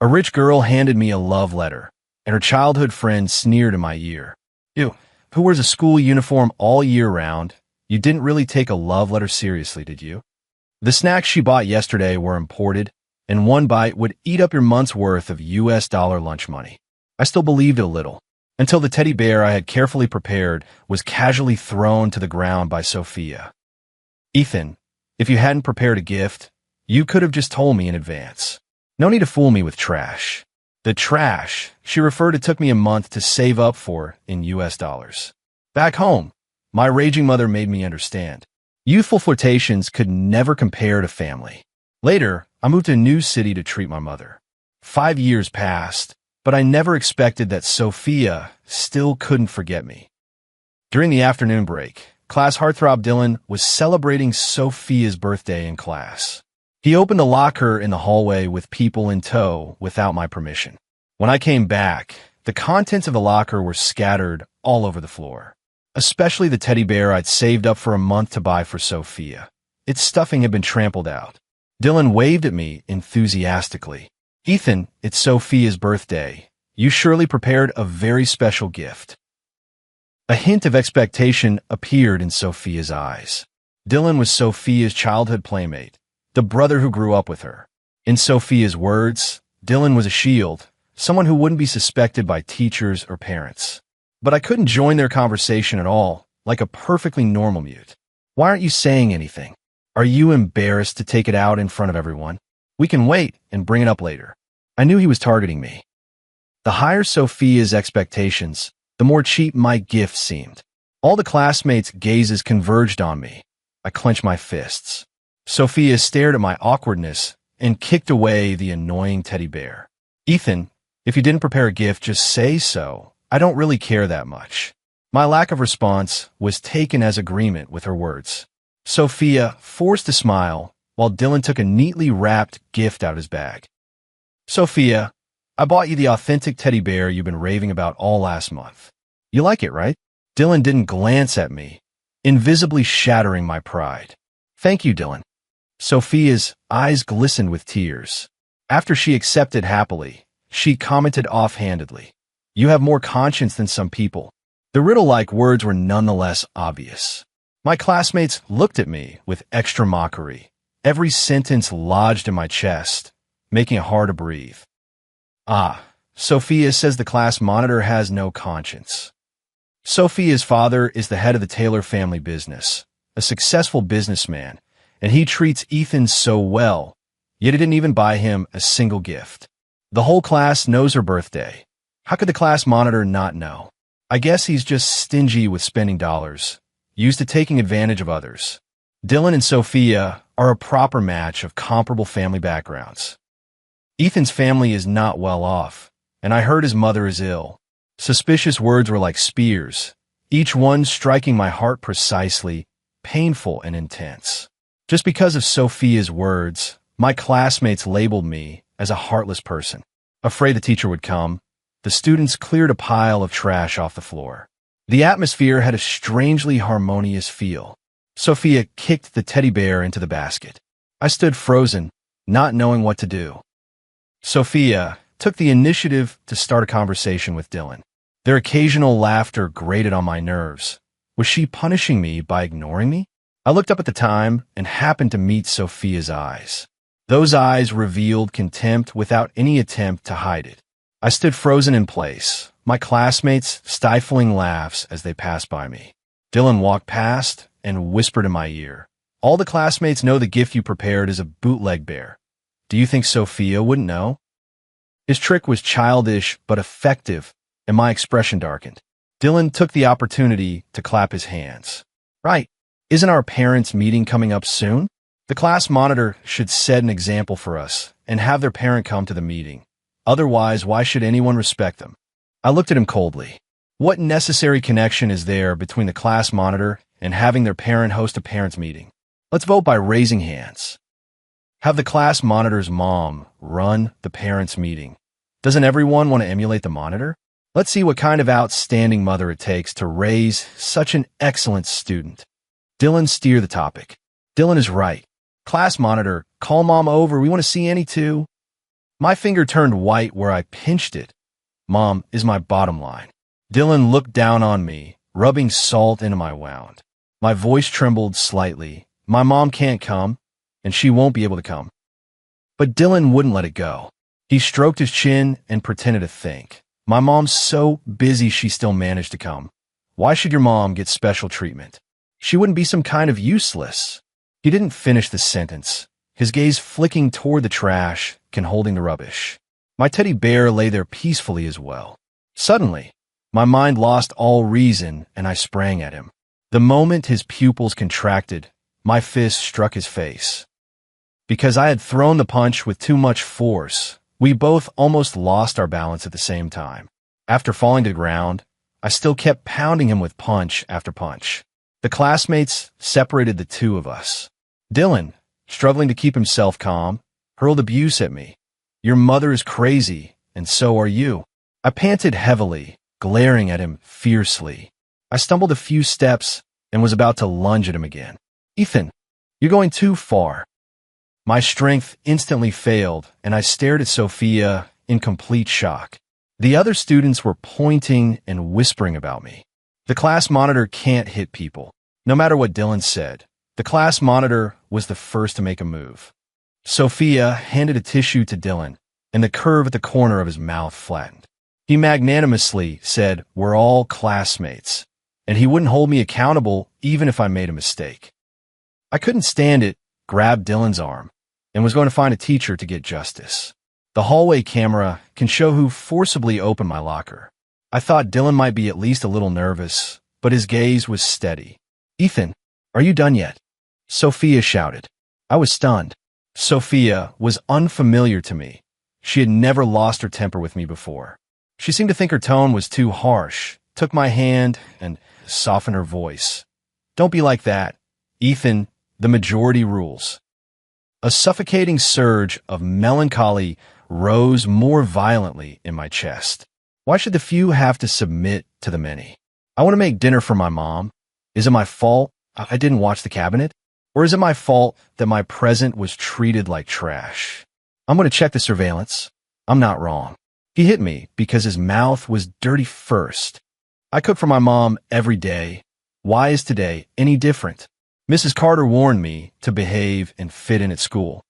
A rich girl handed me a love letter, and her childhood friend sneered in my ear. "You, who wears a school uniform all year round, you didn't really take a love letter seriously, did you?" The snacks she bought yesterday were imported, and one bite would eat up your month's worth of US dollar lunch money. I still believed it a little, until the teddy bear I had carefully prepared was casually thrown to the ground by Sophia. "Ethan, if you hadn't prepared a gift, you could have just told me in advance. No need to fool me with trash." The trash she referred to took me a month to save up for in US dollars. Back home, my raging mother made me understand. Youthful flirtations could never compare to family. Later, I moved to a new city to treat my mother. 5 years passed, but I never expected that Sophia still couldn't forget me. During the afternoon break, class heartthrob Dylan was celebrating Sophia's birthday in class. He opened a locker in the hallway with people in tow without my permission. When I came back, the contents of the locker were scattered all over the floor, especially the teddy bear I'd saved up for a month to buy for Sophia. Its stuffing had been trampled out. Dylan waved at me enthusiastically. "Ethan, it's Sophia's birthday. You surely prepared a very special gift." A hint of expectation appeared in Sophia's eyes. Dylan was Sophia's childhood playmate, the brother who grew up with her. In Sophia's words, Dylan was a shield, someone who wouldn't be suspected by teachers or parents. But I couldn't join their conversation at all, like a perfectly normal mute. "Why aren't you saying anything? Are you embarrassed to take it out in front of everyone? We can wait and bring it up later." I knew he was targeting me. The higher Sophia's expectations, the more cheap my gift seemed. All the classmates' gazes converged on me. I clenched my fists. Sophia stared at my awkwardness and kicked away the annoying teddy bear. "Ethan, if you didn't prepare a gift, just say so. I don't really care that much." My lack of response was taken as agreement with her words. Sophia forced a smile while Dylan took a neatly wrapped gift out of his bag. "Sophia, I bought you the authentic teddy bear you've been raving about all last month. You like it, right?" Dylan didn't glance at me, invisibly shattering my pride. "Thank you, Dylan." Sophia's eyes glistened with tears. After she accepted happily, she commented offhandedly, "You have more conscience than some people." The riddle-like words were nonetheless obvious. My classmates looked at me with extra mockery, every sentence lodged in my chest, making it hard to breathe. "Ah, Sophia says the class monitor has no conscience." Sophia's father is the head of the Taylor family business, a successful businessman, and he treats Ethan so well, yet he didn't even buy him a single gift. The whole class knows her birthday. How could the class monitor not know? I guess he's just stingy with spending dollars, used to taking advantage of others. Dylan and Sophia are a proper match of comparable family backgrounds. Ethan's family is not well off, and I heard his mother is ill. Suspicious words were like spears, each one striking my heart precisely, painful and intense. Just because of Sophia's words, my classmates labeled me as a heartless person. Afraid the teacher would come, the students cleared a pile of trash off the floor. The atmosphere had a strangely harmonious feel. Sophia kicked the teddy bear into the basket. I stood frozen, not knowing what to do. Sophia took the initiative to start a conversation with Dylan. Their occasional laughter grated on my nerves. Was she punishing me by ignoring me? I looked up at the time and happened to meet Sophia's eyes. Those eyes revealed contempt without any attempt to hide it. I stood frozen in place, my classmates stifling laughs as they passed by me. Dylan walked past and whispered in my ear, "All the classmates know the gift you prepared is a bootleg bear. Do you think Sophia wouldn't know?" His trick was childish but effective, and my expression darkened. Dylan took the opportunity to clap his hands. "Right. Isn't our parents' meeting coming up soon? The class monitor should set an example for us and have their parent come to the meeting. Otherwise, why should anyone respect them?" I looked at him coldly. What necessary connection is there between the class monitor and having their parent host a parents' meeting? Let's vote by raising hands. Have the class monitor's mom run the parents' meeting. Doesn't everyone want to emulate the monitor? Let's see what kind of outstanding mother it takes to raise such an excellent student. Dylan steered the topic. "Dylan is right. Class monitor, call mom over. We want to see Annie too." My finger turned white where I pinched it. Mom is my bottom line. Dylan looked down on me, rubbing salt into my wound. My voice trembled slightly. My mom can't come, and she won't be able to come. But Dylan wouldn't let it go. He stroked his chin and pretended to think. My mom's so busy she still managed to come. Why should your mom get special treatment? She wouldn't be some kind of useless. He didn't finish the sentence, his gaze flicking toward the trash and holding the rubbish. My teddy bear lay there peacefully as well. Suddenly, my mind lost all reason and I sprang at him. The moment his pupils contracted, my fist struck his face. Because I had thrown the punch with too much force, we both almost lost our balance at the same time. After falling to the ground, I still kept pounding him with punch after punch. The classmates separated the two of us. Dylan, struggling to keep himself calm, hurled abuse at me. Your mother is crazy, and so are you. I panted heavily, glaring at him fiercely. I stumbled a few steps and was about to lunge at him again. Ethan, you're going too far. My strength instantly failed, and I stared at Sophia in complete shock. The other students were pointing and whispering about me. The class monitor can't hit people. No matter what Dylan said, the class monitor was the first to make a move. Sophia handed a tissue to Dylan, and the curve at the corner of his mouth flattened. He magnanimously said, "We're all classmates," and he wouldn't hold me accountable even if I made a mistake. I couldn't stand it, grabbed Dylan's arm, and was going to find a teacher to get justice. The hallway camera can show who forcibly opened my locker. I thought Dylan might be at least a little nervous, but his gaze was steady. "Ethan, are you done yet?" Sophia shouted. I was stunned. Sophia was unfamiliar to me. She had never lost her temper with me before. She seemed to think her tone was too harsh, took my hand, and softened her voice. "Don't be like that. Ethan, the majority rules." A suffocating surge of melancholy rose more violently in my chest. Why should the few have to submit to the many? I want to make dinner for my mom. Is it my fault I didn't watch the cabinet? Or is it my fault that my present was treated like trash? I'm going to check the surveillance. I'm not wrong. He hit me because his mouth was dirty first. I cook for my mom every day. Why is today any different? Mrs. Carter warned me to behave and fit in at school.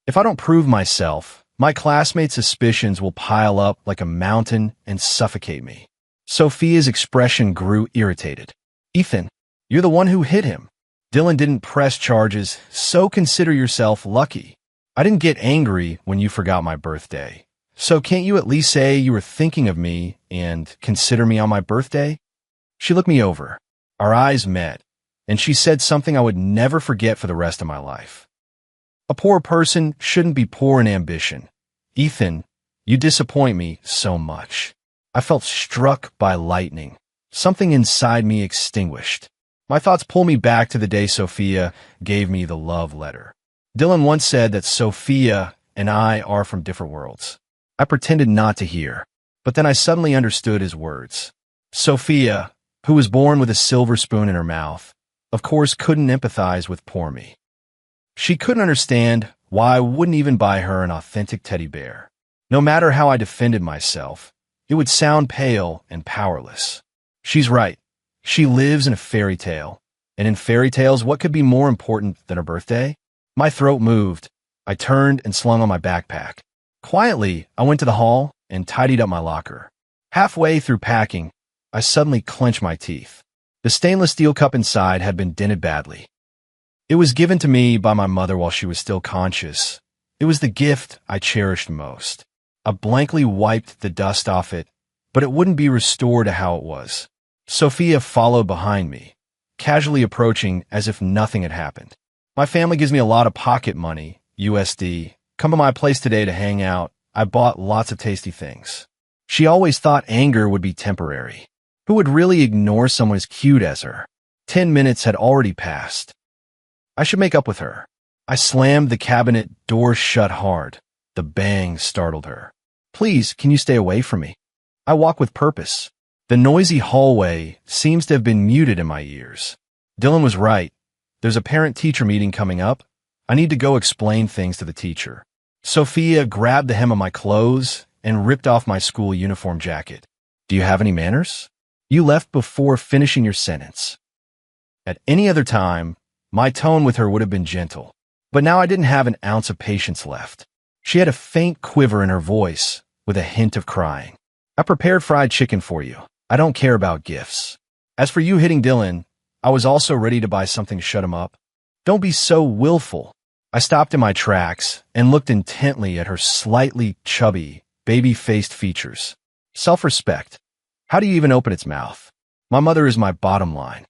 If I don't prove myself, my classmates' suspicions will pile up like a mountain and suffocate me. Sophia's expression grew irritated. "Ethan, you're the one who hit him. Dylan didn't press charges, so consider yourself lucky. I didn't get angry when you forgot my birthday. So can't you at least say you were thinking of me and consider me on my birthday?" She looked me over. Our eyes met, and she said something I would never forget for the rest of my life. "A poor person shouldn't be poor in ambition. Ethan, you disappoint me so much." I felt struck by lightning. Something inside me extinguished. My thoughts pull me back to the day Sophia gave me the love letter. Dylan once said that Sophia and I are from different worlds. I pretended not to hear, but then I suddenly understood his words. Sophia, who was born with a silver spoon in her mouth, of course couldn't empathize with poor me. She couldn't understand why I wouldn't even buy her an authentic teddy bear. No matter how I defended myself, it would sound pale and powerless. She's right. She lives in a fairy tale. And in fairy tales, what could be more important than her birthday? My throat moved. I turned and slung on my backpack. Quietly, I went to the hall and tidied up my locker. Halfway through packing, I suddenly clenched my teeth. The stainless steel cup inside had been dented badly. It was given to me by my mother while she was still conscious. It was the gift I cherished most. I blankly wiped the dust off it, but it wouldn't be restored to how it was. Sophia followed behind me, casually approaching as if nothing had happened. "My family gives me a lot of pocket money, USD. Come to my place today to hang out. I bought lots of tasty things." She always thought anger would be temporary. Who would really ignore someone as cute as her? 10 minutes had already passed. I should make up with her. I slammed the cabinet door shut hard. The bang startled her. "Please, can you stay away from me?" I walk with purpose. The noisy hallway seems to have been muted in my ears. Dylan was right. There's a parent-teacher meeting coming up. I need to go explain things to the teacher. Sophia grabbed the hem of my clothes and ripped off my school uniform jacket. Do you have any manners? You left before finishing your sentence. At any other time, my tone with her would have been gentle, but now I didn't have an ounce of patience left. She had a faint quiver in her voice with a hint of crying. I prepared fried chicken for you. I don't care about gifts. As for you hitting Dylan, I was also ready to buy something to shut him up. Don't be so willful. I stopped in my tracks and looked intently at her slightly chubby, baby-faced features. Self-respect. How do you even open its mouth? My mother is my bottom line.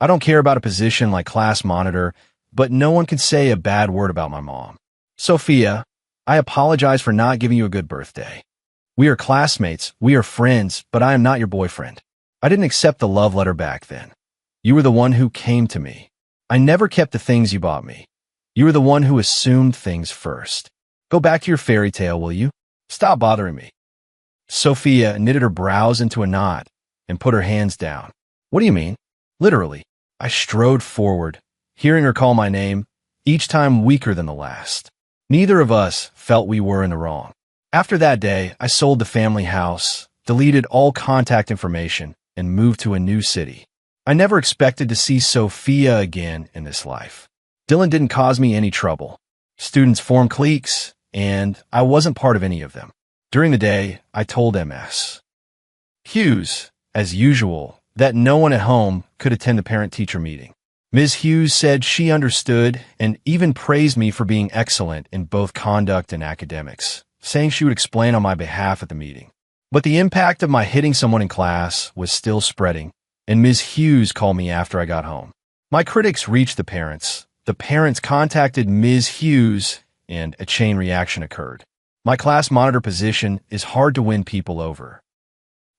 I don't care about a position like class monitor, but no one can say a bad word about my mom. Sophia, I apologize for not giving you a good birthday. We are classmates, we are friends, but I am not your boyfriend. I didn't accept the love letter back then. You were the one who came to me. I never kept the things you bought me. You were the one who assumed things first. Go back to your fairy tale, will you? Stop bothering me. Sophia knitted her brows into a knot and put her hands down. What do you mean? Literally. I strode forward, hearing her call my name, each time weaker than the last. Neither of us felt we were in the wrong. After that day, I sold the family house, deleted all contact information, and moved to a new city. I never expected to see Sophia again in this life. Dylan didn't cause me any trouble. Students formed cliques, and I wasn't part of any of them. During the day, I told MS Hughes, as usual, that no one at home could attend the parent-teacher meeting. Ms. Hughes said she understood and even praised me for being excellent in both conduct and academics, saying she would explain on my behalf at the meeting. But the impact of my hitting someone in class was still spreading, and Ms. Hughes called me after I got home. My critics reached the parents. The parents contacted Ms. Hughes, and a chain reaction occurred. My class monitor position is hard to win people over.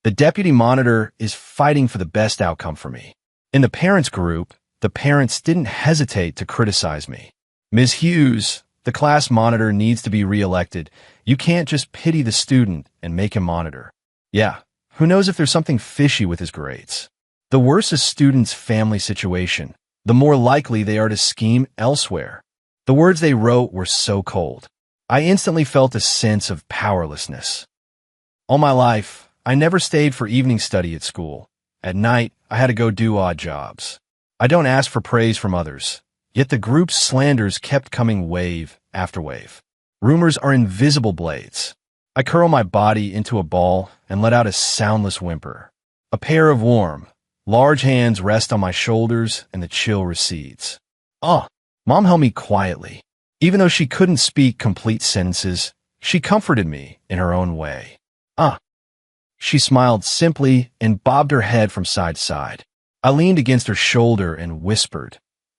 The deputy monitor is fighting for the best outcome for me. In the parents group, the parents didn't hesitate to criticize me. Ms. Hughes, the class monitor needs to be reelected. You can't just pity the student and make him monitor. Yeah, who knows if there's something fishy with his grades. The worse a student's family situation, the more likely they are to scheme elsewhere. The words they wrote were so cold. I instantly felt a sense of powerlessness. All my life, I never stayed for evening study at school. At night, I had to go do odd jobs. I don't ask for praise from others, yet the group's slanders kept coming wave after wave. Rumors are invisible blades. I curl my body into a ball and let out a soundless whimper. A pair of warm, large hands rest on my shoulders and the chill recedes. Mom held me quietly. Even though she couldn't speak complete sentences, she comforted me in her own way. She smiled simply and bobbed her head from side to side. I leaned against her shoulder and whispered,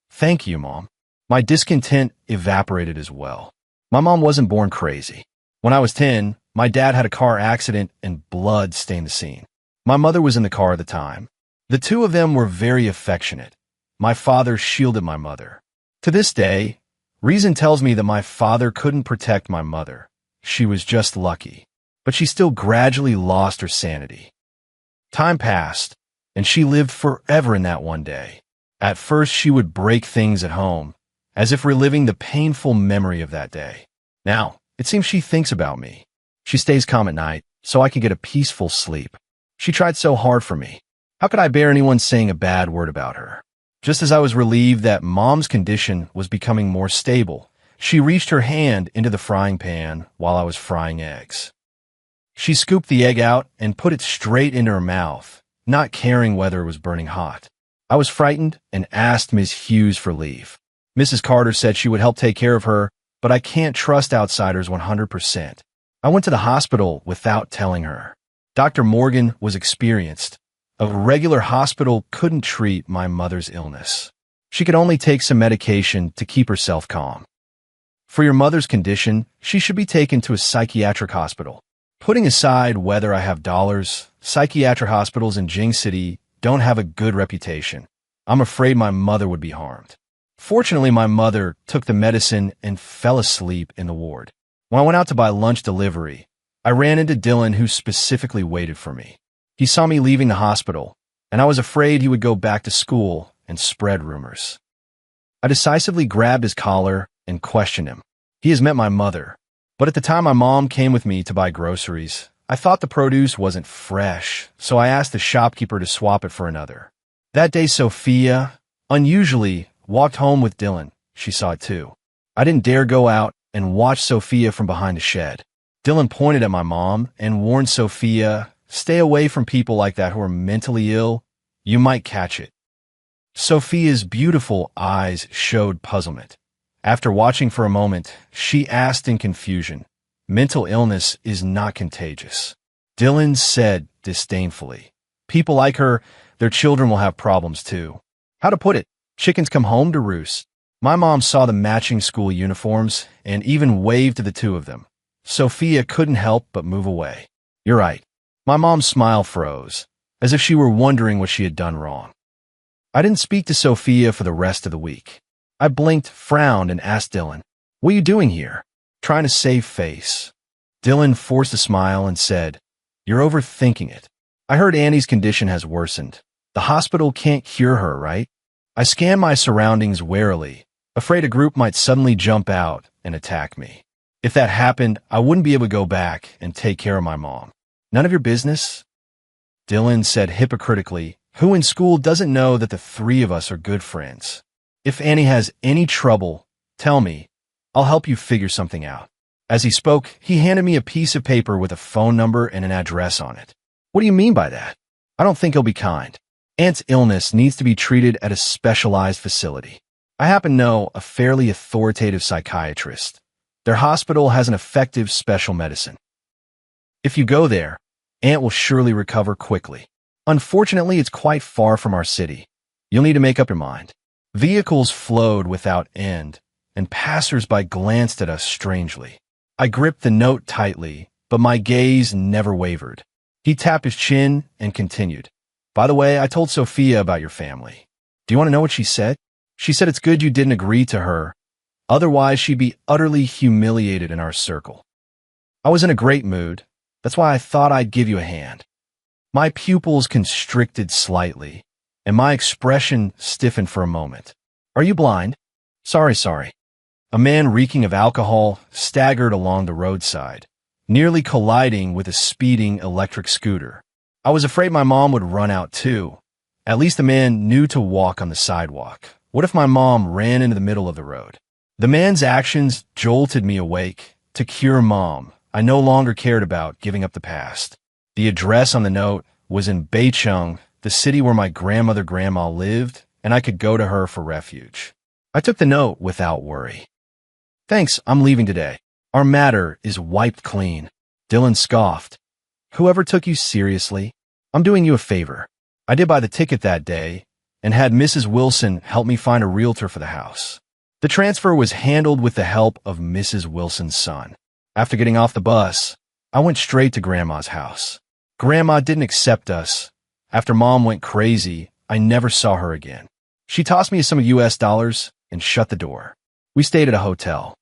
"Thank you, Mom." My discontent evaporated as well. My mom wasn't born crazy. When I was 10, my dad had a car accident and blood stained the scene. My mother was in the car at the time. The two of them were very affectionate. My father shielded my mother. To this day, reason tells me that my father couldn't protect my mother. She was just lucky. But she still gradually lost her sanity. Time passed, and she lived forever in that one day. At first, she would break things at home, as if reliving the painful memory of that day. Now, it seems she thinks about me. She stays calm at night, so I can get a peaceful sleep. She tried so hard for me. How could I bear anyone saying a bad word about her? Just as I was relieved that Mom's condition was becoming more stable, she reached her hand into the frying pan while I was frying eggs. She scooped the egg out and put it straight into her mouth, not caring whether it was burning hot. I was frightened and asked Ms. Hughes for leave. Mrs. Carter said she would help take care of her, but I can't trust outsiders 100%. I went to the hospital without telling her. Dr. Morgan was experienced. A regular hospital couldn't treat my mother's illness. She could only take some medication to keep herself calm. For your mother's condition, she should be taken to a psychiatric hospital. Putting aside whether I have dollars, psychiatric hospitals in Jing City don't have a good reputation. I'm afraid my mother would be harmed. Fortunately, my mother took the medicine and fell asleep in the ward. When I went out to buy lunch delivery, I ran into Dylan, who specifically waited for me. He saw me leaving the hospital, and I was afraid he would go back to school and spread rumors. I decisively grabbed his collar and questioned him. He has met my mother. But at the time my mom came with me to buy groceries, I thought the produce wasn't fresh, so I asked the shopkeeper to swap it for another. That day Sophia, unusually, walked home with Dylan. She saw it too. I didn't dare go out and watch Sophia from behind the shed. Dylan pointed at my mom and warned Sophia, "Stay away from people like that who are mentally ill. You might catch it." Sophia's beautiful eyes showed puzzlement. After watching for a moment, she asked in confusion, "Mental illness is not contagious." Dylan said disdainfully, "People like her, their children will have problems too." How to put it? Chickens come home to roost. My mom saw the matching school uniforms and even waved to the two of them. Sophia couldn't help but move away. "You're right." My mom's smile froze, as if she were wondering what she had done wrong. I didn't speak to Sophia for the rest of the week. I blinked, frowned, and asked Dylan, "What are you doing here?" Trying to save face. Dylan forced a smile and said, "You're overthinking it. I heard Annie's condition has worsened. The hospital can't cure her, right?" I scanned my surroundings warily, afraid a group might suddenly jump out and attack me. If that happened, I wouldn't be able to go back and take care of my mom. "None of your business?" Dylan said hypocritically, "Who in school doesn't know that the three of us are good friends? If Annie has any trouble, tell me. I'll help you figure something out." As he spoke, he handed me a piece of paper with a phone number and an address on it. "What do you mean by that?" "I don't think he'll be kind. Aunt's illness needs to be treated at a specialized facility. I happen to know a fairly authoritative psychiatrist. Their hospital has an effective special medicine. If you go there, Aunt will surely recover quickly. Unfortunately, it's quite far from our city. You'll need to make up your mind." Vehicles flowed without end, and passers-by glanced at us strangely. I gripped the note tightly, but my gaze never wavered. He tapped his chin and continued, "By the way, I told Sophia about your family. Do you want to know what she said? She said it's good you didn't agree to her. Otherwise, she'd be utterly humiliated in our circle." I was in a great mood. That's why I thought I'd give you a hand. My pupils constricted slightly, and my expression stiffened for a moment. "Are you blind?" Sorry. A man reeking of alcohol staggered along the roadside, nearly colliding with a speeding electric scooter. I was afraid my mom would run out too. At least the man knew to walk on the sidewalk. What if my mom ran into the middle of the road? The man's actions jolted me awake. To cure Mom, I no longer cared about giving up the past. The address on the note was in Beicheng, the city where my grandma lived, and I could go to her for refuge. I took the note without worry. "Thanks, I'm leaving today. Our matter is wiped clean." Dylan scoffed. "Whoever took you seriously? I'm doing you a favor. I did buy the ticket that day and had Mrs. Wilson help me find a realtor for the house. The transfer was handled with the help of Mrs. Wilson's son. After getting off the bus, I went straight to Grandma's house. Grandma didn't accept us. After Mom went crazy, I never saw her again. She tossed me some US dollars and shut the door. We stayed at a hotel.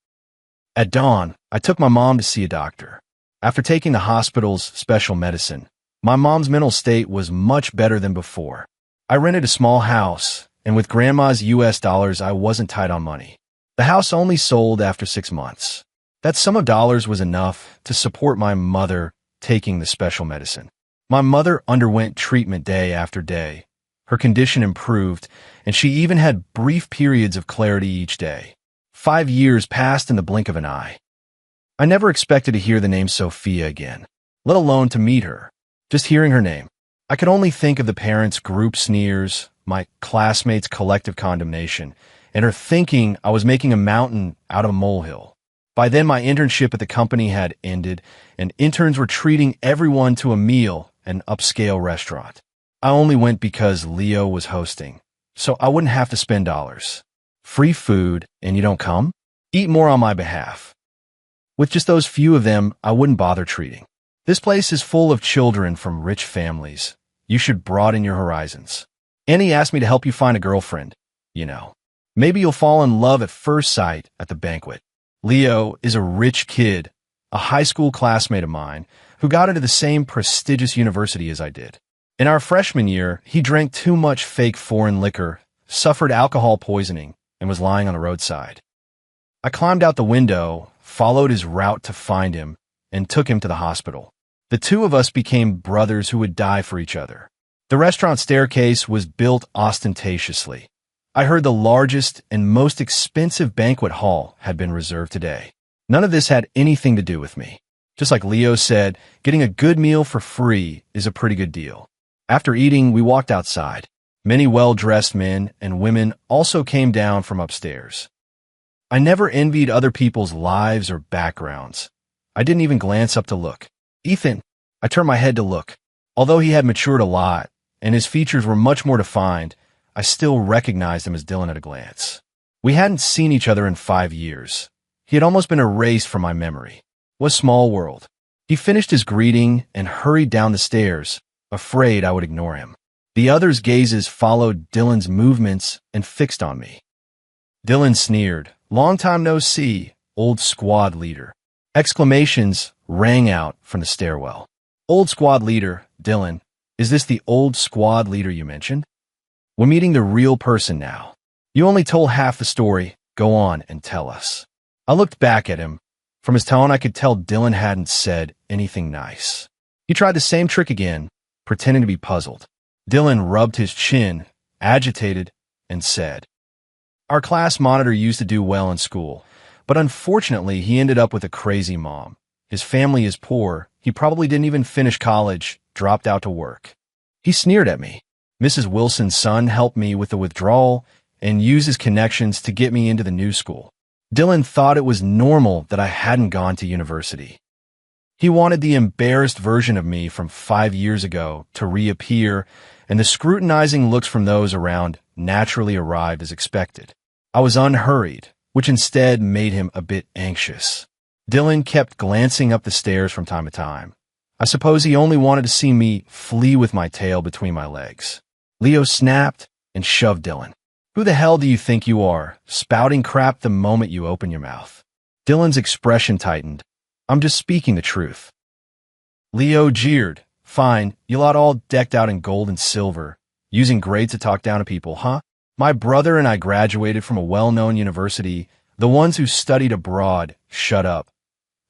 At dawn, I took my mom to see a doctor. After taking the hospital's special medicine, my mom's mental state was much better than before. I rented a small house, and with Grandma's US dollars, I wasn't tight on money. The house only sold after 6 months. That sum of dollars was enough to support my mother taking the special medicine. My mother underwent treatment day after day. Her condition improved, and she even had brief periods of clarity each day. 5 years passed in the blink of an eye. I never expected to hear the name Sophia again, let alone to meet her. Just hearing her name, I could only think of the parents' group sneers, my classmates' collective condemnation, and her thinking I was making a mountain out of a molehill. By then, my internship at the company had ended, and interns were treating everyone to a meal at an upscale restaurant. I only went because Leo was hosting, so I wouldn't have to spend dollars. Free food, and you don't come? Eat more on my behalf. With just those few of them, I wouldn't bother treating. This place is full of children from rich families. You should broaden your horizons. Annie asked me to help you find a girlfriend. You know, maybe you'll fall in love at first sight at the banquet. Leo is a rich kid, a high school classmate of mine, who got into the same prestigious university as I did. In our freshman year, he drank too much fake foreign liquor, suffered alcohol poisoning, and was lying on the roadside. I climbed out the window, followed his route to find him, and took him to the hospital. The two of us became brothers who would die for each other. The restaurant staircase was built ostentatiously. I heard the largest and most expensive banquet hall had been reserved today. None of this had anything to do with me. Just like Leo said, getting a good meal for free is a pretty good deal. After eating, we walked outside. Many well-dressed men and women also came down from upstairs. I never envied other people's lives or backgrounds. I didn't even glance up to look. Ethan, I turned my head to look. Although he had matured a lot, and his features were much more defined, I still recognized him as Dylan at a glance. We hadn't seen each other in 5 years. He had almost been erased from my memory. What a small world. He finished his greeting and hurried down the stairs, afraid I would ignore him. The others' gazes followed Dylan's movements and fixed on me. Dylan sneered, "Long time no see, old squad leader." Exclamations rang out from the stairwell. "Old squad leader, Dylan, is this the old squad leader you mentioned? We're meeting the real person now. You only told half the story. Go on and tell us." I looked back at him. From his tone, I could tell Dylan hadn't said anything nice. He tried the same trick again, pretending to be puzzled. Dylan rubbed his chin, agitated, and said, "Our class monitor used to do well in school, but unfortunately he ended up with a crazy mom. His family is poor. He probably didn't even finish college, dropped out to work." He sneered at me. Mrs. Wilson's son helped me with the withdrawal and used his connections to get me into the new school. Dylan thought it was normal that I hadn't gone to university. He wanted the embarrassed version of me from 5 years ago to reappear, and the scrutinizing looks from those around naturally arrived as expected. I was unhurried, which instead made him a bit anxious. Dylan kept glancing up the stairs from time to time. I suppose he only wanted to see me flee with my tail between my legs. Leo snapped and shoved Dylan. "Who the hell do you think you are, spouting crap the moment you open your mouth?" Dylan's expression tightened. "I'm just speaking the truth." Leo jeered. "Fine, you lot all decked out in gold and silver, using grades to talk down to people, huh? My brother and I graduated from a well-known university. The ones who studied abroad, shut up.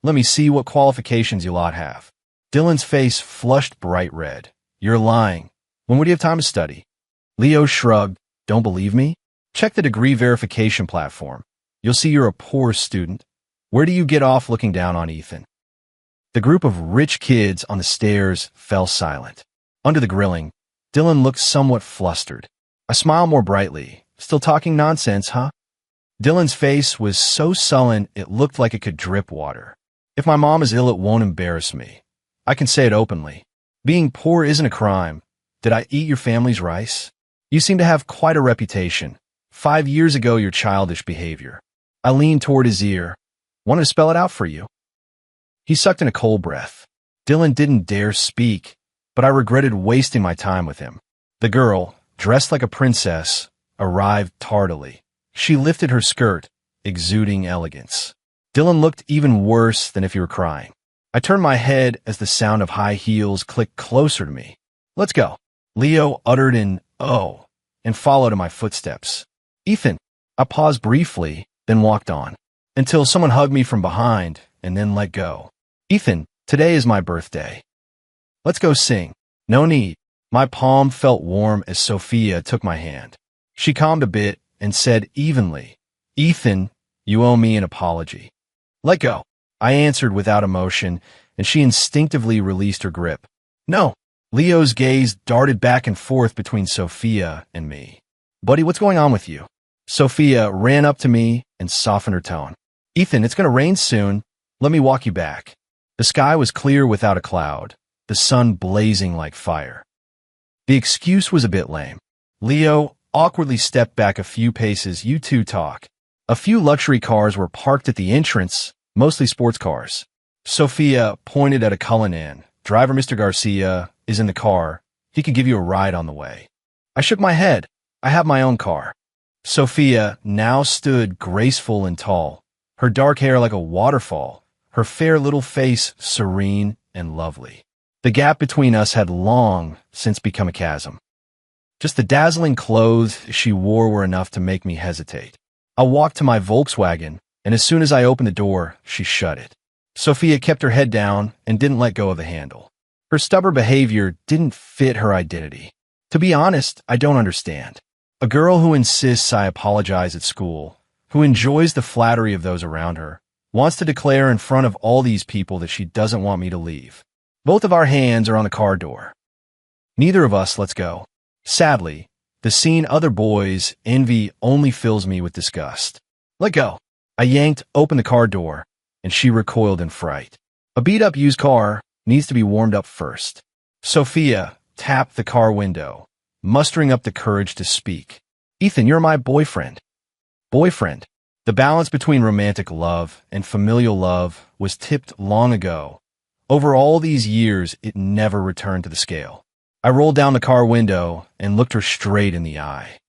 Let me see what qualifications you lot have." Dylan's face flushed bright red. "You're lying. When would you have time to study?" Leo shrugged. "Don't believe me? Check the degree verification platform. You'll see you're a poor student. Where do you get off looking down on Ethan?" The group of rich kids on the stairs fell silent. Under the grilling, Dylan looked somewhat flustered. I smiled more brightly. "Still talking nonsense, huh?" Dylan's face was so sullen it looked like it could drip water. "If my mom is ill, it won't embarrass me. I can say it openly. Being poor isn't a crime. Did I eat your family's rice? You seem to have quite a reputation. 5 years ago, your childish behavior." I leaned toward his ear. "Want to spell it out for you?" He sucked in a cold breath. Dylan didn't dare speak, but I regretted wasting my time with him. The girl, dressed like a princess, arrived tardily. She lifted her skirt, exuding elegance. Dylan looked even worse than if he were crying. I turned my head as the sound of high heels clicked closer to me. "Let's go." Leo uttered an "oh" and followed in my footsteps. "Ethan." I paused briefly, then walked on, until someone hugged me from behind and then let go. "Ethan, today is my birthday. Let's go sing." "No need." My palm felt warm as Sophia took my hand. She calmed a bit and said evenly, "Ethan, you owe me an apology." "Let go." I answered without emotion, and she instinctively released her grip. "No." Leo's gaze darted back and forth between Sophia and me. "Buddy, what's going on with you?" Sophia ran up to me and softened her tone. "Ethan, it's going to rain soon. Let me walk you back." The sky was clear without a cloud, the sun blazing like fire. The excuse was a bit lame. Leo awkwardly stepped back a few paces. "You two talk." A few luxury cars were parked at the entrance, mostly sports cars. Sophia pointed at a Cullinan. "Driver Mr. Garcia is in the car. He could give you a ride on the way." I shook my head. "I have my own car." Sophia now stood graceful and tall, her dark hair like a waterfall, her fair little face serene and lovely. The gap between us had long since become a chasm. Just the dazzling clothes she wore were enough to make me hesitate. I walked to my Volkswagen, and as soon as I opened the door, she shut it. Sophia kept her head down and didn't let go of the handle. Her stubborn behavior didn't fit her identity. To be honest, I don't understand. A girl who insists I apologize at school, who enjoys the flattery of those around her, wants to declare in front of all these people that she doesn't want me to leave. Both of our hands are on the car door. Neither of us lets go. Sadly, the seeing other boys' envy only fills me with disgust. Let go. I yanked open the car door, and she recoiled in fright. A beat-up used car needs to be warmed up first. Sophia tapped the car window, mustering up the courage to speak. Ethan, you're my boyfriend. Boyfriend. The balance between romantic love and familial love was tipped long ago. Over all these years, it never returned to the scale. I rolled down the car window and looked her straight in the eye.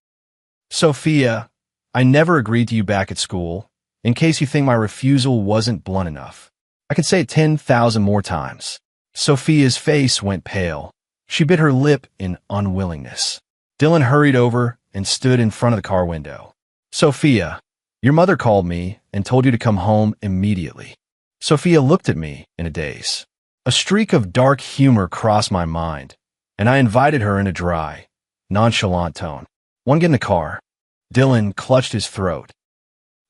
Sophia, I never agreed to you back at school. In case you think my refusal wasn't blunt enough, I could say it 10,000 more times. Sophia's face went pale. She bit her lip in unwillingness. Dylan hurried over and stood in front of the car window. Sophia, your mother called me and told you to come home immediately. Sophia looked at me in a daze. A streak of dark humor crossed my mind, and I invited her in a dry, nonchalant tone. "Want to get in the car?" Dylan clutched his throat.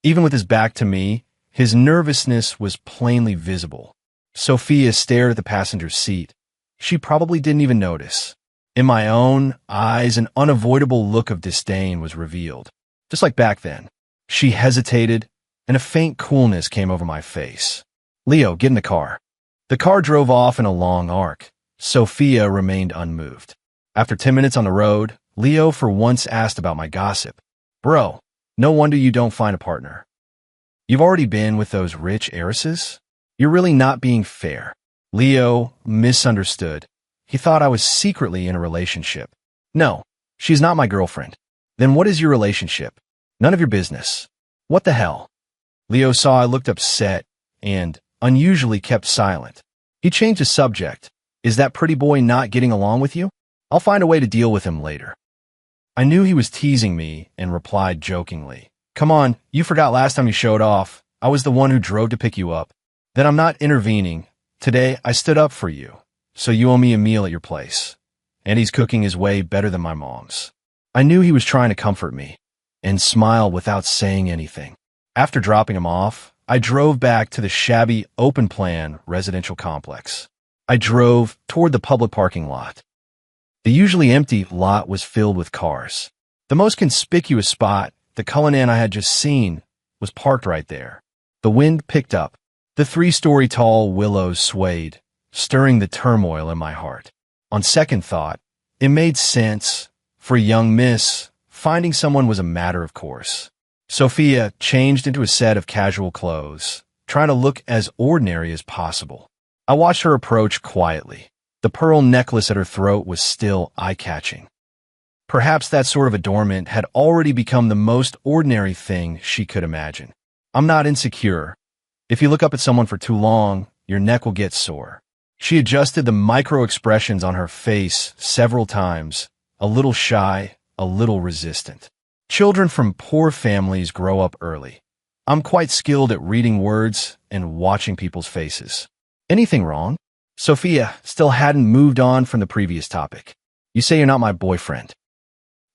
Even with his back to me, his nervousness was plainly visible. Sophia stared at the passenger seat. She probably didn't even notice. In my own eyes, an unavoidable look of disdain was revealed. Just like back then. She hesitated, and a faint coolness came over my face. "Leo, get in the car." The car drove off in a long arc. Sophia remained unmoved. After 10 minutes on the road, Leo for once asked about my gossip. "Bro, no wonder you don't find a partner. You've already been with those rich heiresses? You're really not being fair." Leo misunderstood. He thought I was secretly in a relationship. "No, she's not my girlfriend." "Then what is your relationship?" "None of your business." "What the hell?" Leo saw I looked upset and unusually kept silent. He changed the subject. "Is that pretty boy not getting along with you? I'll find a way to deal with him later." I knew he was teasing me and replied jokingly, "Come on, you forgot last time you showed off. I was the one who drove to pick you up." "Then I'm not intervening. Today I stood up for you, so you owe me a meal at your place. And he's cooking his way better than my mom's." I knew he was trying to comfort me and smiled without saying anything. After dropping him off, I drove back to the shabby open-plan residential complex. I drove toward the public parking lot. The usually empty lot was filled with cars. The most conspicuous spot, the Cullinan I had just seen, was parked right there. The wind picked up. The 3-story tall willows swayed, stirring the turmoil in my heart. On second thought, it made sense. For a young miss, finding someone was a matter of course. Sophia changed into a set of casual clothes, trying to look as ordinary as possible. I watched her approach quietly. The pearl necklace at her throat was still eye-catching. Perhaps that sort of adornment had already become the most ordinary thing she could imagine. I'm not insecure. If you look up at someone for too long, your neck will get sore. She adjusted the micro-expressions on her face several times, a little shy, a little resistant. Children from poor families grow up early. I'm quite skilled at reading words and watching people's faces. Anything wrong? Sophia still hadn't moved on from the previous topic. "You say you're not my boyfriend.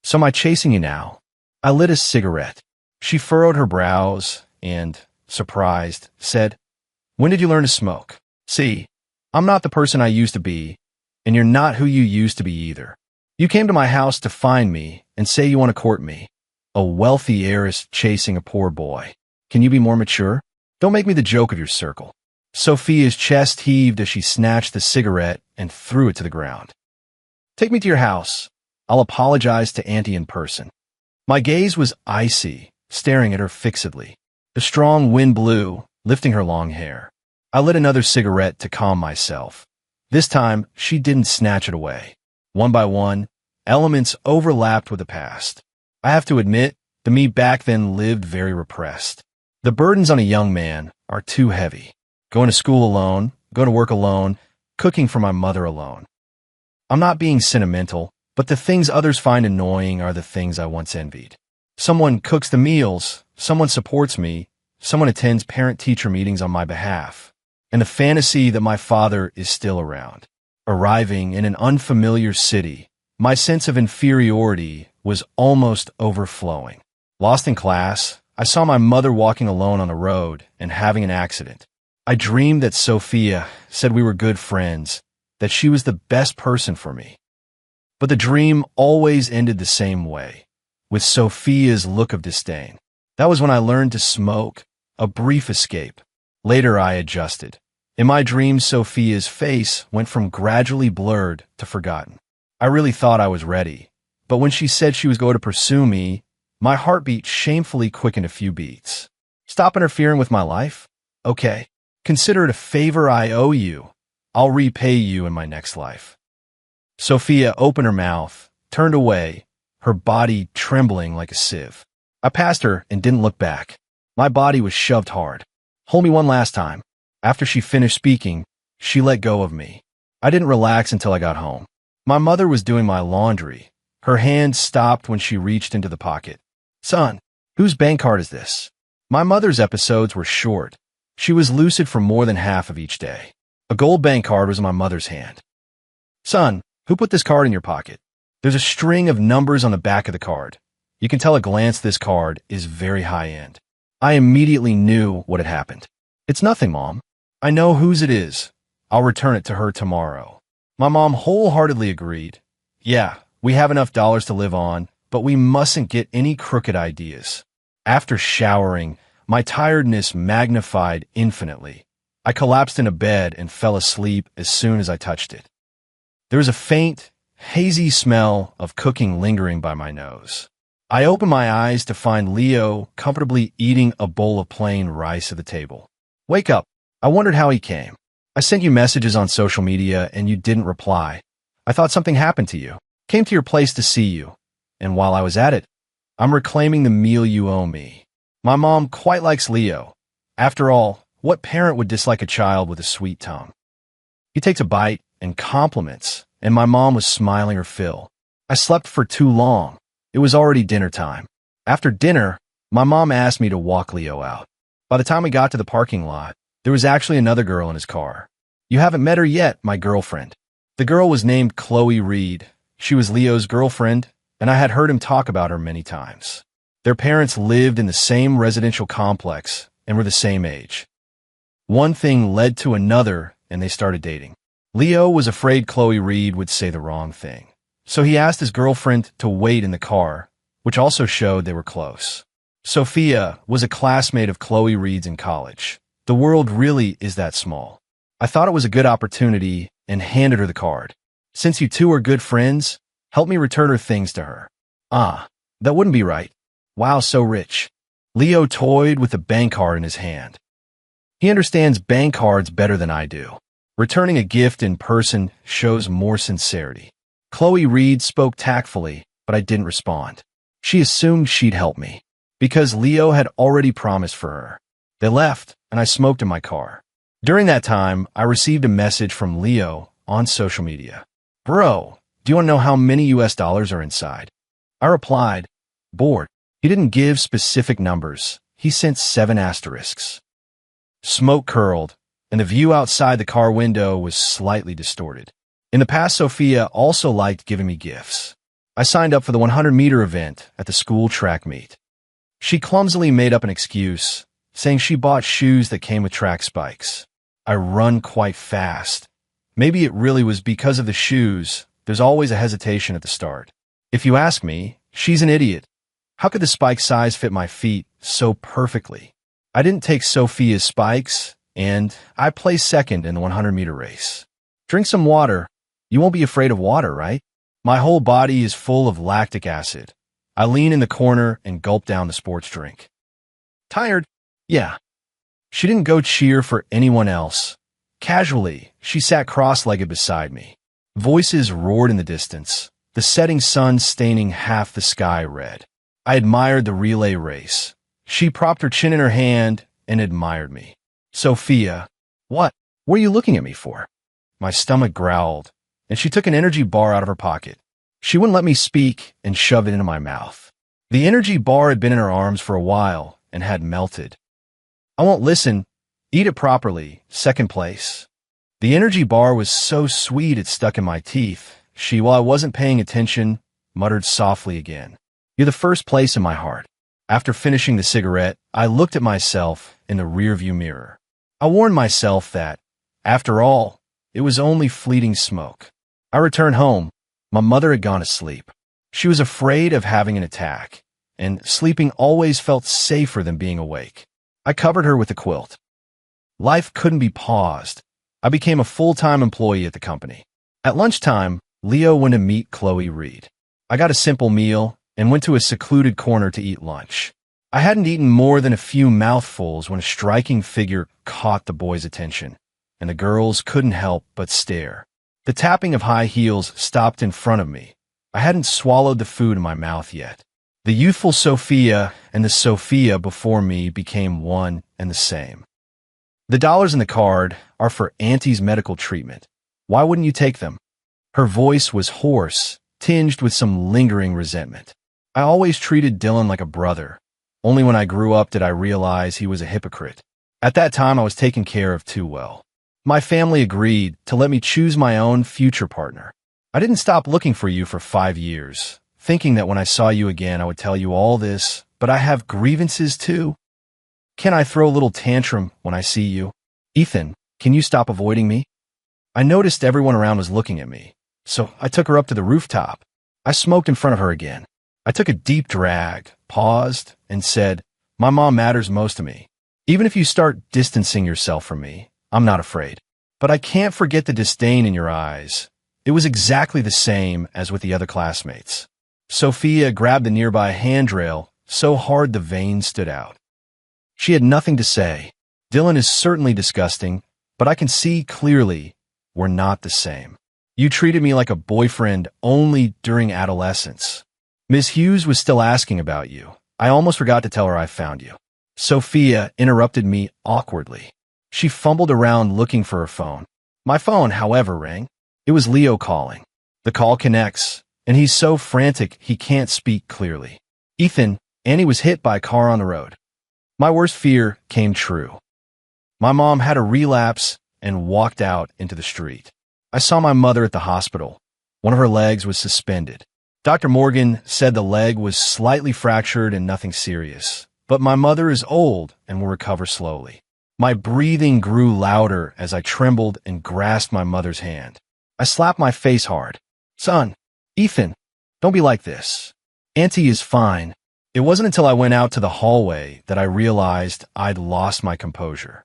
So am I chasing you now?" I lit a cigarette. She furrowed her brows and, surprised, said, "When did you learn to smoke?" "See, I'm not the person I used to be, and you're not who you used to be either. You came to my house to find me and say you want to court me. A wealthy heiress chasing a poor boy. Can you be more mature? Don't make me the joke of your circle." Sophia's chest heaved as she snatched the cigarette and threw it to the ground. "Take me to your house. I'll apologize to Auntie in person." My gaze was icy, staring at her fixedly. The strong wind blew, lifting her long hair. I lit another cigarette to calm myself. This time, she didn't snatch it away. One by one, elements overlapped with the past. I have to admit, the me back then lived very repressed. The burdens on a young man are too heavy. Going to school alone, going to work alone, cooking for my mother alone. I'm not being sentimental, but the things others find annoying are the things I once envied. Someone cooks the meals, someone supports me, someone attends parent-teacher meetings on my behalf, and the fantasy that my father is still around. Arriving in an unfamiliar city, my sense of inferiority was almost overflowing. Lost in class, I saw my mother walking alone on the road and having an accident. I dreamed that Sophia said we were good friends, that she was the best person for me. But the dream always ended the same way, with Sophia's look of disdain. That was when I learned to smoke, a brief escape. Later I adjusted. In my dreams, Sophia's face went from gradually blurred to forgotten. I really thought I was ready, but when she said she was going to pursue me, my heartbeat shamefully quickened a few beats. Stop interfering with my life? Okay. Consider it a favor I owe you. I'll repay you in my next life. Sophia opened her mouth, turned away, her body trembling like a sieve. I passed her and didn't look back. My body was shoved hard. Hold me one last time. After she finished speaking, she let go of me. I didn't relax until I got home. My mother was doing my laundry. Her hand stopped when she reached into the pocket. Son, whose bank card is this? My mother's episodes were short. She was lucid for more than half of each day. A gold bank card was in my mother's hand. Son, who put this card in your pocket? There's a string of numbers on the back of the card. You can tell at a glance this card is very high-end. I immediately knew what had happened. It's nothing, Mom. I know whose it is. I'll return it to her tomorrow. My mom wholeheartedly agreed. Yeah, we have enough dollars to live on, but we mustn't get any crooked ideas. After showering, my tiredness magnified infinitely. I collapsed in a bed and fell asleep as soon as I touched it. There was a faint, hazy smell of cooking lingering by my nose. I opened my eyes to find Leo comfortably eating a bowl of plain rice at the table. Wake up. I wondered how he came. I sent you messages on social media and you didn't reply. I thought something happened to you. Came to your place to see you. And while I was at it, I'm reclaiming the meal you owe me. My mom quite likes Leo. After all, what parent would dislike a child with a sweet tongue? He takes a bite and compliments, and my mom was smiling her fill. I slept for too long. It was already dinner time. After dinner, my mom asked me to walk Leo out. By the time we got to the parking lot, there was actually another girl in his car. You haven't met her yet, my girlfriend. The girl was named Chloe Reed. She was Leo's girlfriend, and I had heard him talk about her many times. Their parents lived in the same residential complex and were the same age. One thing led to another, and they started dating. Leo was afraid Chloe Reed would say the wrong thing, so he asked his girlfriend to wait in the car, which also showed they were close. Sophia was a classmate of Chloe Reed's in college. The world really is that small. I thought it was a good opportunity and handed her the card. Since you two are good friends, help me return her things to her. Ah, that wouldn't be right. Wow, so rich. Leo toyed with the bank card in his hand. He understands bank cards better than I do. Returning a gift in person shows more sincerity. Chloe Reed spoke tactfully, but I didn't respond. She assumed she'd help me, because Leo had already promised for her. They left, and I smoked in my car. During that time, I received a message from Leo on social media. Bro, do you want to know how many US dollars are inside? I replied, bored. He didn't give specific numbers. He sent 7 asterisks. Smoke curled, and the view outside the car window was slightly distorted. In the past, Sophia also liked giving me gifts. I signed up for the 100-meter event at the school track meet. She clumsily made up an excuse, saying she bought shoes that came with track spikes. I run quite fast. Maybe it really was because of the shoes. There's always a hesitation at the start. If you ask me, she's an idiot. How could the spike size fit my feet so perfectly? I didn't take Sophia's spikes, and I placed second in the 100-meter race. Drink some water. You won't be afraid of water, right? My whole body is full of lactic acid. I lean in the corner and gulp down the sports drink. Tired? Yeah. She didn't go cheer for anyone else. Casually, she sat cross-legged beside me. Voices roared in the distance, the setting sun staining half the sky red. I admired the relay race. She propped her chin in her hand and admired me. Sophia, what? What are you looking at me for? My stomach growled, and she took an energy bar out of her pocket. She wouldn't let me speak and shoved it into my mouth. The energy bar had been in her arms for a while and had melted. I won't listen. Eat it properly. Second place. The energy bar was so sweet it stuck in my teeth. She, while I wasn't paying attention, muttered softly again. You're the first place in my heart. After finishing the cigarette, I looked at myself in the rearview mirror. I warned myself that, after all, it was only fleeting smoke. I returned home. My mother had gone to sleep. She was afraid of having an attack, and sleeping always felt safer than being awake. I covered her with a quilt. Life couldn't be paused. I became a full-time employee at the company. At lunchtime, Leo went to meet Chloe Reed. I got a simple meal and went to a secluded corner to eat lunch. I hadn't eaten more than a few mouthfuls when a striking figure caught the boys' attention, and the girls couldn't help but stare. The tapping of high heels stopped in front of me. I hadn't swallowed the food in my mouth yet. The youthful Sophia and the Sophia before me became one and the same. The dollars in the card are for Auntie's medical treatment. Why wouldn't you take them? Her voice was hoarse, tinged with some lingering resentment. I always treated Dylan like a brother. Only when I grew up did I realize he was a hypocrite. At that time, I was taken care of too well. My family agreed to let me choose my own future partner. I didn't stop looking for you for 5 years, thinking that when I saw you again I would tell you all this, but I have grievances too. Can I throw a little tantrum when I see you? Ethan, can you stop avoiding me? I noticed everyone around was looking at me, so I took her up to the rooftop. I smoked in front of her again. I took a deep drag, paused, and said, my mom matters most to me. Even if you start distancing yourself from me, I'm not afraid. But I can't forget the disdain in your eyes. It was exactly the same as with the other classmates. Sophia grabbed the nearby handrail so hard the veins stood out. She had nothing to say. Dylan is certainly disgusting, but I can see clearly we're not the same. You treated me like a boyfriend only during adolescence. Ms. Hughes was still asking about you. I almost forgot to tell her I found you. Sophia interrupted me awkwardly. She fumbled around looking for her phone. My phone, however, rang. It was Leo calling. The call connects, and he's so frantic he can't speak clearly. Ethan, Annie was hit by a car on the road. My worst fear came true. My mom had a relapse and walked out into the street. I saw my mother at the hospital. One of her legs was suspended. Dr. Morgan said the leg was slightly fractured and nothing serious, but my mother is old and will recover slowly. My breathing grew louder as I trembled and grasped my mother's hand. I slapped my face hard. Son, Ethan, don't be like this. Auntie is fine. It wasn't until I went out to the hallway that I realized I'd lost my composure.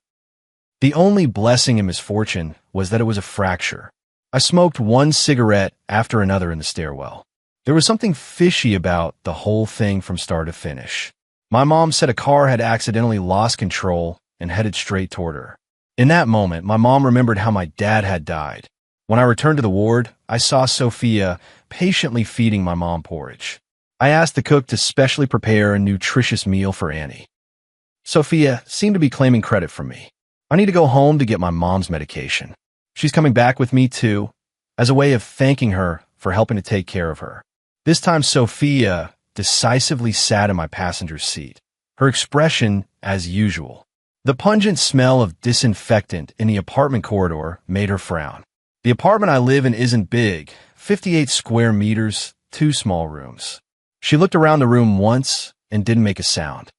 The only blessing in misfortune was that it was a fracture. I smoked one cigarette after another in the stairwell. There was something fishy about the whole thing from start to finish. My mom said a car had accidentally lost control and headed straight toward her. In that moment, my mom remembered how my dad had died. When I returned to the ward, I saw Sophia patiently feeding my mom porridge. I asked the cook to specially prepare a nutritious meal for Annie. Sophia seemed to be claiming credit from me. I need to go home to get my mom's medication. She's coming back with me too, as a way of thanking her for helping to take care of her. This time, Sophia decisively sat in my passenger seat, her expression as usual. The pungent smell of disinfectant in the apartment corridor made her frown. The apartment I live in isn't big, 58 square meters, 2 small rooms. She looked around the room once and didn't make a sound.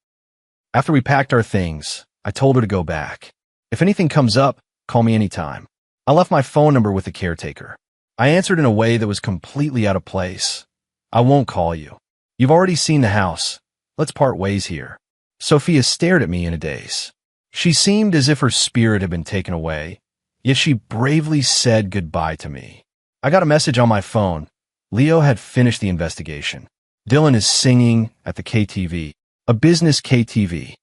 After we packed our things, I told her to go back. If anything comes up, call me anytime. I left my phone number with the caretaker. I answered in a way that was completely out of place. I won't call you. You've already seen the house. Let's part ways here. Sophia stared at me in a daze. She seemed as if her spirit had been taken away, yet she bravely said goodbye to me. I got a message on my phone. Leo had finished the investigation. Dylan is singing at the KTV, a business KTV.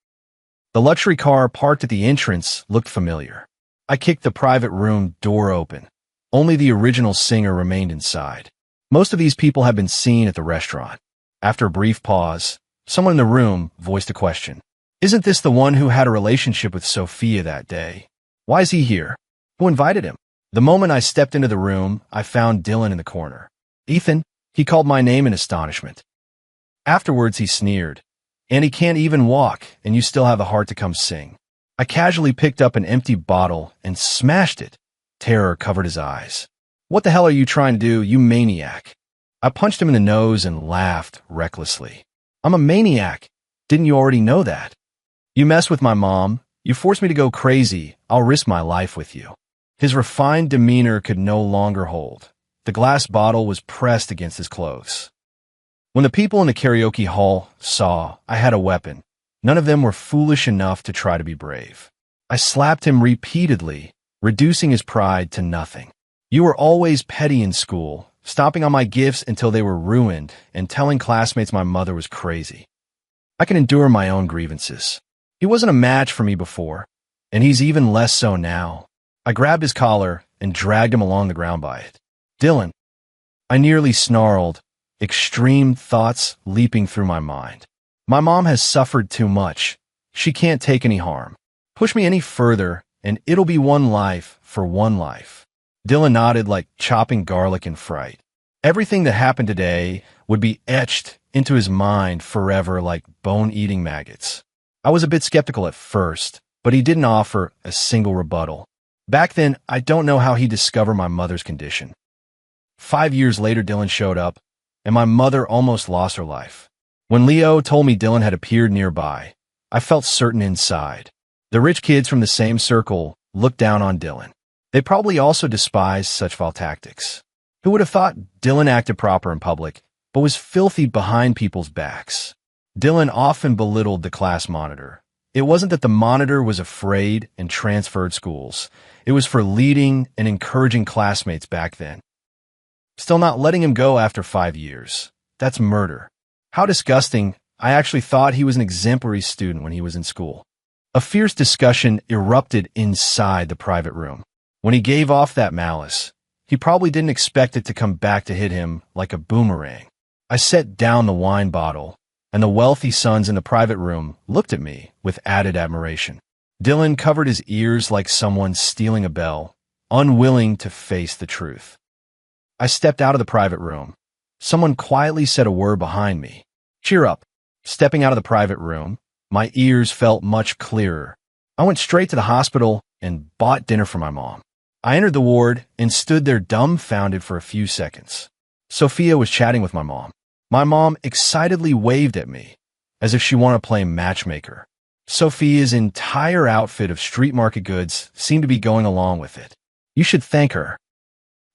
The luxury car parked at the entrance looked familiar. I kicked the private room door open. Only the original singer remained inside. Most of these people had been seen at the restaurant. After a brief pause, someone in the room voiced a question. Isn't this the one who had a relationship with Sophia that day? Why is he here? Who invited him? The moment I stepped into the room, I found Dylan in the corner. Ethan, he called my name in astonishment. Afterwards, he sneered. And he can't even walk, and you still have the heart to come sing. I casually picked up an empty bottle and smashed it. Terror covered his eyes. What the hell are you trying to do, you maniac? I punched him in the nose and laughed recklessly. I'm a maniac. Didn't you already know that? You mess with my mom. You force me to go crazy. I'll risk my life with you. His refined demeanor could no longer hold. The glass bottle was pressed against his clothes. When the people in the karaoke hall saw I had a weapon, none of them were foolish enough to try to be brave. I slapped him repeatedly, reducing his pride to nothing. You were always petty in school, stopping on my gifts until they were ruined and telling classmates my mother was crazy. I can endure my own grievances. He wasn't a match for me before, and he's even less so now. I grabbed his collar and dragged him along the ground by it. Dylan, I nearly snarled, extreme thoughts leaping through my mind. My mom has suffered too much. She can't take any harm. Push me any further, and it'll be one life for one life. Dylan nodded like chopping garlic in fright. Everything that happened today would be etched into his mind forever like bone-eating maggots. I was a bit skeptical at first, but he didn't offer a single rebuttal. Back then, I don't know how he discovered my mother's condition. 5 years later, Dylan showed up, and my mother almost lost her life. When Leo told me Dylan had appeared nearby, I felt certain inside. The rich kids from the same circle looked down on Dylan. They probably also despised such foul tactics. Who would have thought Dylan acted proper in public, but was filthy behind people's backs? Dylan often belittled the class monitor. It wasn't that the monitor was afraid and transferred schools. It was for leading and encouraging classmates back then. Still not letting him go after 5 years. That's murder. How disgusting. I actually thought he was an exemplary student when he was in school. A fierce discussion erupted inside the private room. When he gave off that malice, he probably didn't expect it to come back to hit him like a boomerang. I set down the wine bottle, and the wealthy sons in the private room looked at me with added admiration. Dylan covered his ears like someone stealing a bell, unwilling to face the truth. I stepped out of the private room. Someone quietly said a word behind me. Cheer up. Stepping out of the private room, my ears felt much clearer. I went straight to the hospital and bought dinner for my mom. I entered the ward and stood there dumbfounded for a few seconds. Sophia was chatting with my mom. My mom excitedly waved at me, as if she wanted to play matchmaker. Sophia's entire outfit of street market goods seemed to be going along with it. You should thank her.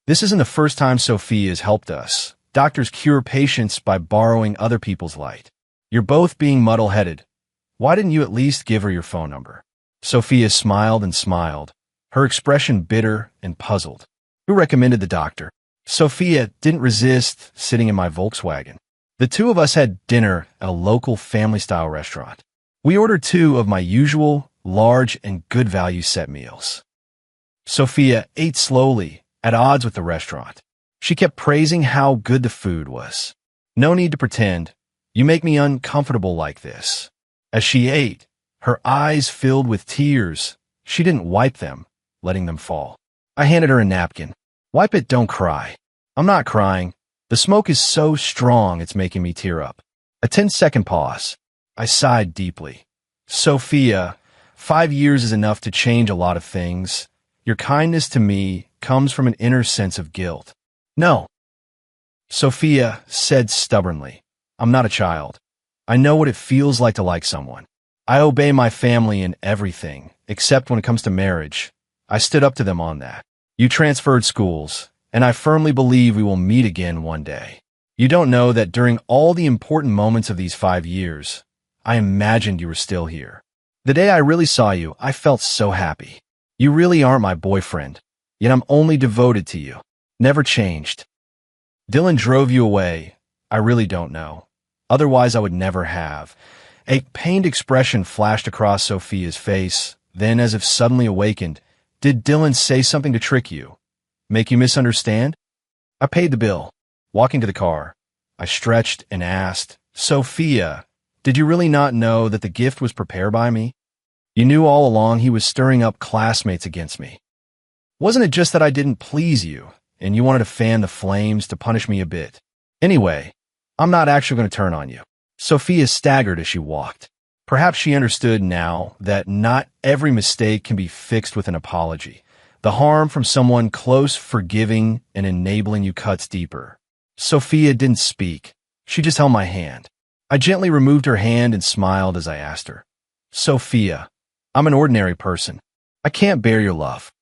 This isn't the first time Sophia has helped us. Doctors cure patients by borrowing other people's light. You're both being muddle-headed. Why didn't you at least give her your phone number? Sophia smiled and smiled, her expression bitter and puzzled. Who recommended the doctor? Sophia didn't resist sitting in my Volkswagen. The two of us had dinner at a local family-style restaurant. We ordered 2 of my usual, large, and good-value set meals. Sophia ate slowly, at odds with the restaurant. She kept praising how good the food was. No need to pretend. You make me uncomfortable like this. As she ate, her eyes filled with tears. She didn't wipe them, letting them fall. I handed her a napkin. Wipe it, don't cry. I'm not crying. The smoke is so strong it's making me tear up. A 10-second pause. I sighed deeply. Sophia, 5 years is enough to change a lot of things. Your kindness to me comes from an inner sense of guilt. No. Sophia said stubbornly, I'm not a child. I know what it feels like to like someone. I obey my family in everything, except when it comes to marriage. I stood up to them on that. You transferred schools, and I firmly believe we will meet again one day. You don't know that during all the important moments of these 5 years, I imagined you were still here. The day I really saw you, I felt so happy. You really aren't my boyfriend, yet I'm only devoted to you. Never changed. Dylan drove you away. I really don't know. Otherwise, I would never have. A pained expression flashed across Sophia's face. Then, as if suddenly awakened, did Dylan say something to trick you? Make you misunderstand? I paid the bill. Walking to the car, I stretched and asked, Sophia, did you really not know that the gift was prepared by me? You knew all along he was stirring up classmates against me. Wasn't it just that I didn't please you, and you wanted to fan the flames to punish me a bit? Anyway, I'm not actually going to turn on you. Sophia staggered as she walked. Perhaps she understood now that not every mistake can be fixed with an apology. The harm from someone close, forgiving, and enabling you cuts deeper. Sophia didn't speak. She just held my hand. I gently removed her hand and smiled as I asked her, Sophia, I'm an ordinary person. I can't bear your love.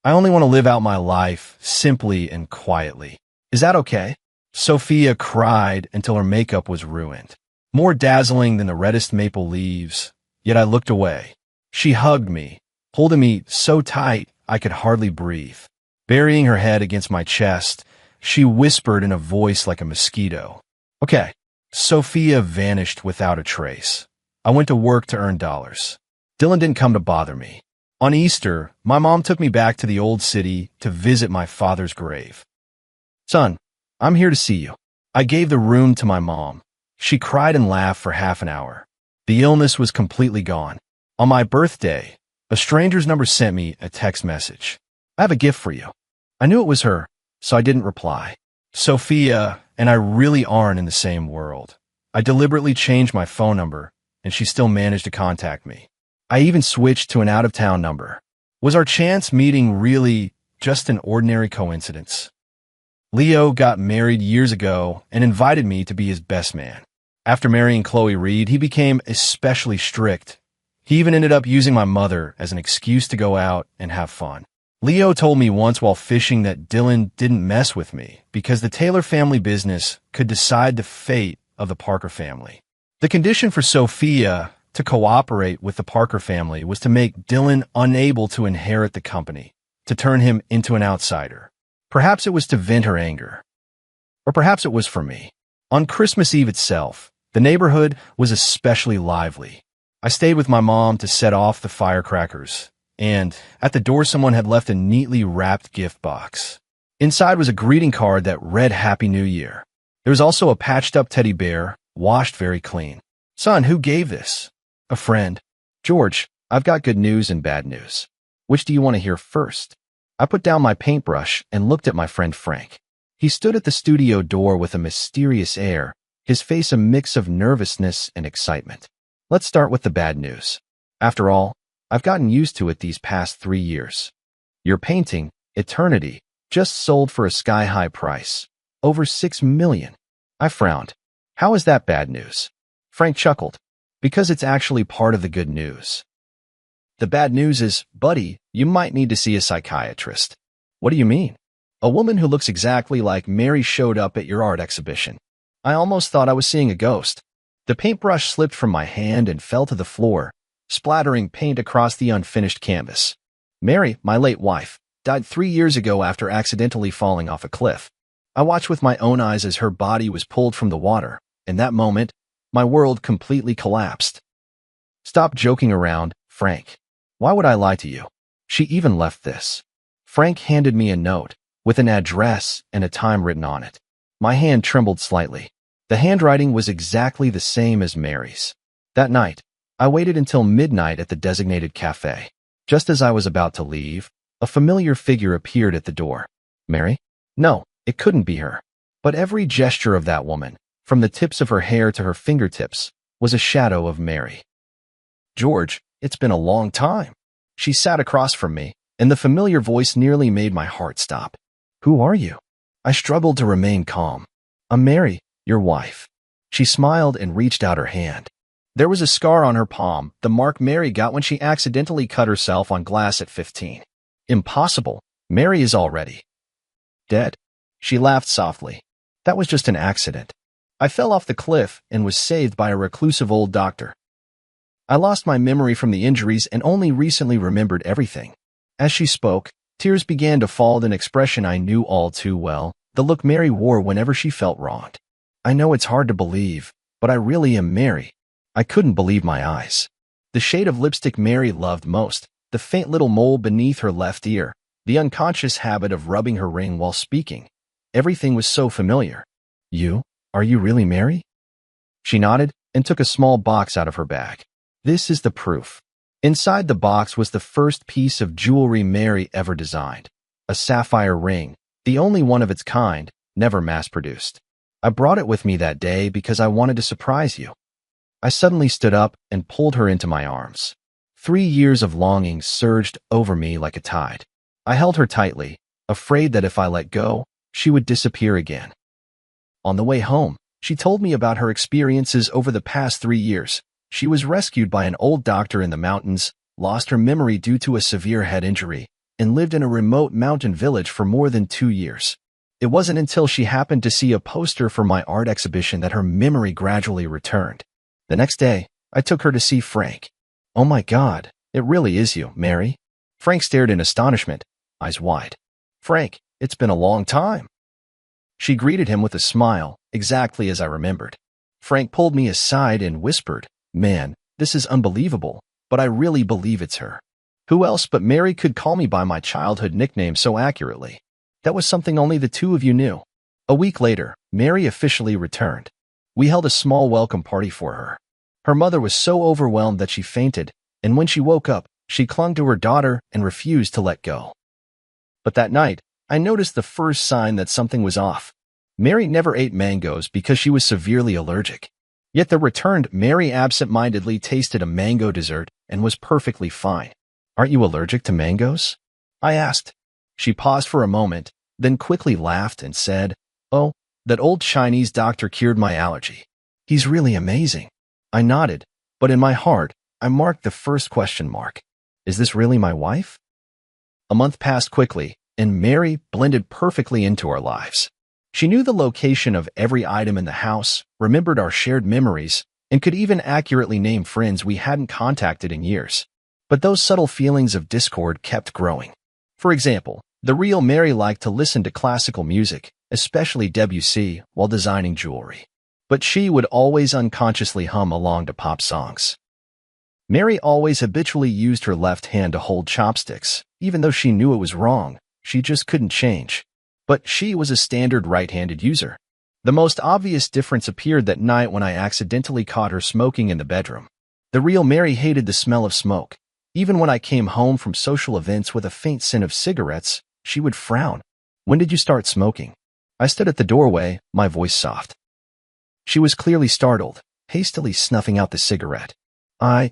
I only want to live out my life simply and quietly. Is that okay? Sophia cried until her makeup was ruined, more dazzling than the reddest maple leaves, yet I looked away. She hugged me, holding me so tight I could hardly breathe. Burying her head against my chest, she whispered in a voice like a mosquito. Okay. Sophia vanished without a trace. I went to work to earn dollars. Dylan didn't come to bother me. On Easter, my mom took me back to the old city to visit my father's grave. Son, I'm here to see you. I gave the room to my mom. She cried and laughed for half an hour. The illness was completely gone. On my birthday, a stranger's number sent me a text message. I have a gift for you. I knew it was her, so I didn't reply. Sophia and I really aren't in the same world. I deliberately changed my phone number, and she still managed to contact me. I even switched to an out-of-town number. Was our chance meeting really just an ordinary coincidence? Leo got married years ago and invited me to be his best man. After marrying Chloe Reed, he became especially strict. He even ended up using my mother as an excuse to go out and have fun. Leo told me once while fishing that Dylan didn't mess with me because the Taylor family business could decide the fate of the Parker family. The condition for Sophia to cooperate with the Parker family was to make Dylan unable to inherit the company, to turn him into an outsider. Perhaps it was to vent her anger. Or perhaps it was for me. On Christmas Eve itself, the neighborhood was especially lively. I stayed with my mom to set off the firecrackers, and at the door someone had left a neatly wrapped gift box. Inside was a greeting card that read Happy New Year. There was also a patched-up teddy bear, washed very clean. Son, who gave this? A friend. George, I've got good news and bad news. Which do you want to hear first? I put down my paintbrush and looked at my friend Frank. He stood at the studio door with a mysterious air, his face a mix of nervousness and excitement. Let's start with the bad news. After all, I've gotten used to it these past 3 years. Your painting, Eternity, just sold for a sky-high price. Over $6 million. I frowned. How is that bad news? Frank chuckled. Because it's actually part of the good news. The bad news is, buddy, you might need to see a psychiatrist. What do you mean? A woman who looks exactly like Mary showed up at your art exhibition. I almost thought I was seeing a ghost. The paintbrush slipped from my hand and fell to the floor, splattering paint across the unfinished canvas. Mary, my late wife, died 3 years ago after accidentally falling off a cliff. I watched with my own eyes as her body was pulled from the water. In that moment, my world completely collapsed. Stop joking around, Frank. Why would I lie to you? She even left this. Frank handed me a note with an address and a time written on it. My hand trembled slightly. The handwriting was exactly the same as Mary's. That night, I waited until midnight at the designated cafe. Just as I was about to leave, a familiar figure appeared at the door. Mary? No, it couldn't be her. But every gesture of that woman, from the tips of her hair to her fingertips, was a shadow of Mary. George, it's been a long time. She sat across from me, and the familiar voice nearly made my heart stop. Who are you? I struggled to remain calm. I'm Mary, your wife. She smiled and reached out her hand. There was a scar on her palm, the mark Mary got when she accidentally cut herself on glass at 15. Impossible. Mary is already dead. She laughed softly. That was just an accident. I fell off the cliff and was saved by a reclusive old doctor. I lost my memory from the injuries and only recently remembered everything. As she spoke, tears began to fall with an expression I knew all too well, the look Mary wore whenever she felt wronged. I know it's hard to believe, but I really am Mary. I couldn't believe my eyes. The shade of lipstick Mary loved most, the faint little mole beneath her left ear, the unconscious habit of rubbing her ring while speaking. Everything was so familiar. You? Are you really Mary? She nodded and took a small box out of her bag. This is the proof. Inside the box was the first piece of jewelry Mary ever designed. A sapphire ring, the only one of its kind, never mass-produced. I brought it with me that day because I wanted to surprise you. I suddenly stood up and pulled her into my arms. 3 years of longing surged over me like a tide. I held her tightly, afraid that if I let go, she would disappear again. On the way home, she told me about her experiences over the past 3 years. She was rescued by an old doctor in the mountains, lost her memory due to a severe head injury, and lived in a remote mountain village for more than 2 years. It wasn't until she happened to see a poster for my art exhibition that her memory gradually returned. The next day, I took her to see Frank. "Oh my God, it really is you, Mary." Frank stared in astonishment, eyes wide. "Frank, it's been a long time." She greeted him with a smile, exactly as I remembered. Frank pulled me aside and whispered, "Man, this is unbelievable, but I really believe it's her. Who else but Mary could call me by my childhood nickname so accurately? That was something only the two of you knew." A week later, Mary officially returned. We held a small welcome party for her. Her mother was so overwhelmed that she fainted, and when she woke up, she clung to her daughter and refused to let go. But that night, I noticed the first sign that something was off. Mary never ate mangoes because she was severely allergic. Yet the returned Mary absent-mindedly tasted a mango dessert and was perfectly fine. "Aren't you allergic to mangoes?" I asked. She paused for a moment, then quickly laughed and said, "Oh, that old Chinese doctor cured my allergy. He's really amazing." I nodded, but in my heart, I marked the first question mark. Is this really my wife? A month passed quickly, and Mary blended perfectly into our lives. She knew the location of every item in the house, remembered our shared memories, and could even accurately name friends we hadn't contacted in years. But those subtle feelings of discord kept growing. For example, the real Mary liked to listen to classical music, especially Debussy, while designing jewelry. But she would always unconsciously hum along to pop songs. Mary always habitually used her left hand to hold chopsticks, even though she knew it was wrong. She just couldn't change. But she was a standard right-handed user. The most obvious difference appeared that night when I accidentally caught her smoking in the bedroom. The real Mary hated the smell of smoke. Even when I came home from social events with a faint scent of cigarettes, she would frown. "When did you start smoking?" I stood at the doorway, my voice soft. She was clearly startled, hastily snuffing out the cigarette.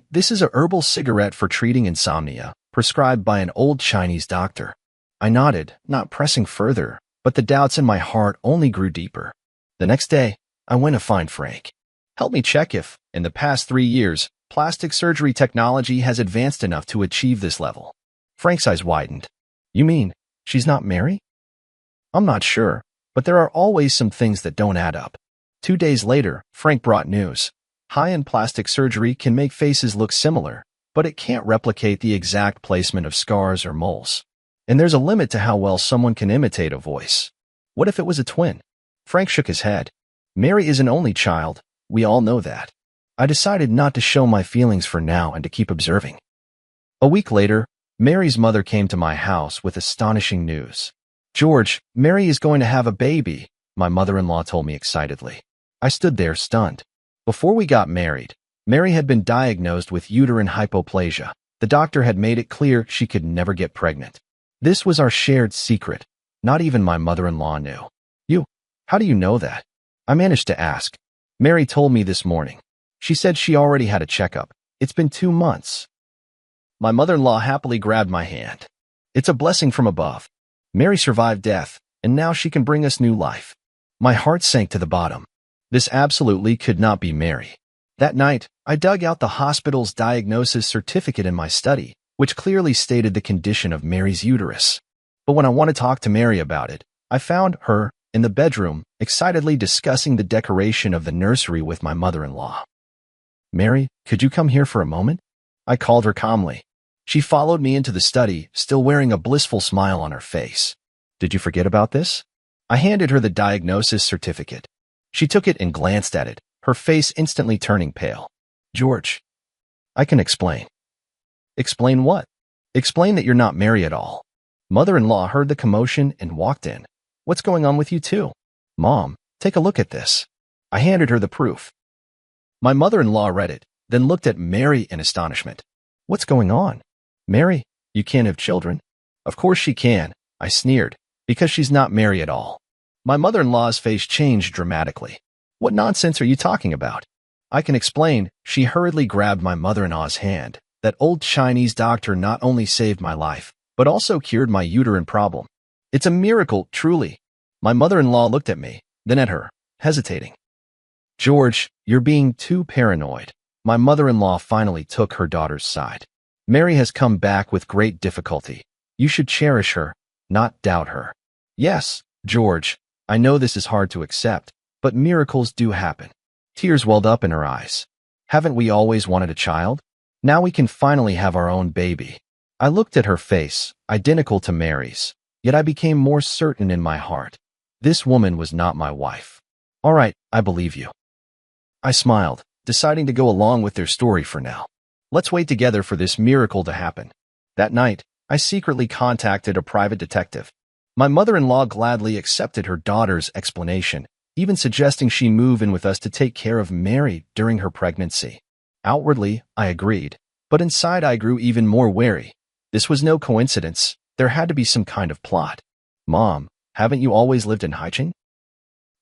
This is a herbal cigarette for treating insomnia, prescribed by an old Chinese doctor." I nodded, not pressing further, but the doubts in my heart only grew deeper. The next day, I went to find Frank. "Help me check if, in the past 3 years, plastic surgery technology has advanced enough to achieve this level." Frank's eyes widened. "You mean, she's not Mary?" "I'm not sure, but there are always some things that don't add up." 2 days later, Frank brought news. High-end plastic surgery can make faces look similar, but it can't replicate the exact placement of scars or moles. And there's a limit to how well someone can imitate a voice. What if it was a twin? Frank shook his head. "Mary is an only child. We all know that." I decided not to show my feelings for now and to keep observing. A week later, Mary's mother came to my house with astonishing news. "George, Mary is going to have a baby," my mother-in-law told me excitedly. I stood there stunned. Before we got married, Mary had been diagnosed with uterine hypoplasia. The doctor had made it clear she could never get pregnant. This was our shared secret. Not even my mother-in-law knew. How do you know that?" I managed to ask. "Mary told me this morning. She said she already had a checkup. It's been 2 months." My mother-in-law happily grabbed my hand. "It's a blessing from above. Mary survived death, and now she can bring us new life." My heart sank to the bottom. This absolutely could not be Mary. That night, I dug out the hospital's diagnosis certificate in my study, which clearly stated the condition of Mary's uterus. But when I wanted to talk to Mary about it, I found her in the bedroom, excitedly discussing the decoration of the nursery with my mother-in-law. "Mary, could you come here for a moment?" I called her calmly. She followed me into the study, still wearing a blissful smile on her face. "Did you forget about this?" I handed her the diagnosis certificate. She took it and glanced at it, her face instantly turning pale. "George, I can explain." "Explain what?" "Explain that you're not Mary at all." Mother-in-law heard the commotion and walked in. "What's going on with you two?" "Mom, take a look at this." I handed her the proof. My mother-in-law read it, then looked at Mary in astonishment. "What's going on? Mary, you can't have children." "Of course she can," I sneered, "because she's not Mary at all." My mother-in-law's face changed dramatically. "What nonsense are you talking about? I can explain. She hurriedly grabbed my mother-in-law's hand. That old Chinese doctor not only saved my life, but also cured my uterine problem. It's a miracle, truly. My mother-in-law looked at me, then at her, hesitating. George, you're being too paranoid. My mother-in-law finally took her daughter's side. Mary has come back with great difficulty. You should cherish her, not doubt her. Yes, George, I know this is hard to accept, but miracles do happen. Tears welled up in her eyes. Haven't we always wanted a child? Now we can finally have our own baby. I looked at her face, identical to Mary's, yet I became more certain in my heart. This woman was not my wife. All right, I believe you. I smiled, deciding to go along with their story for now. Let's wait together for this miracle to happen. That night, I secretly contacted a private detective. My mother-in-law gladly accepted her daughter's explanation, even suggesting she move in with us to take care of Mary during her pregnancy. Outwardly, I agreed, but inside I grew even more wary. This was no coincidence. There had to be some kind of plot. Mom, haven't you always lived in Haicheng?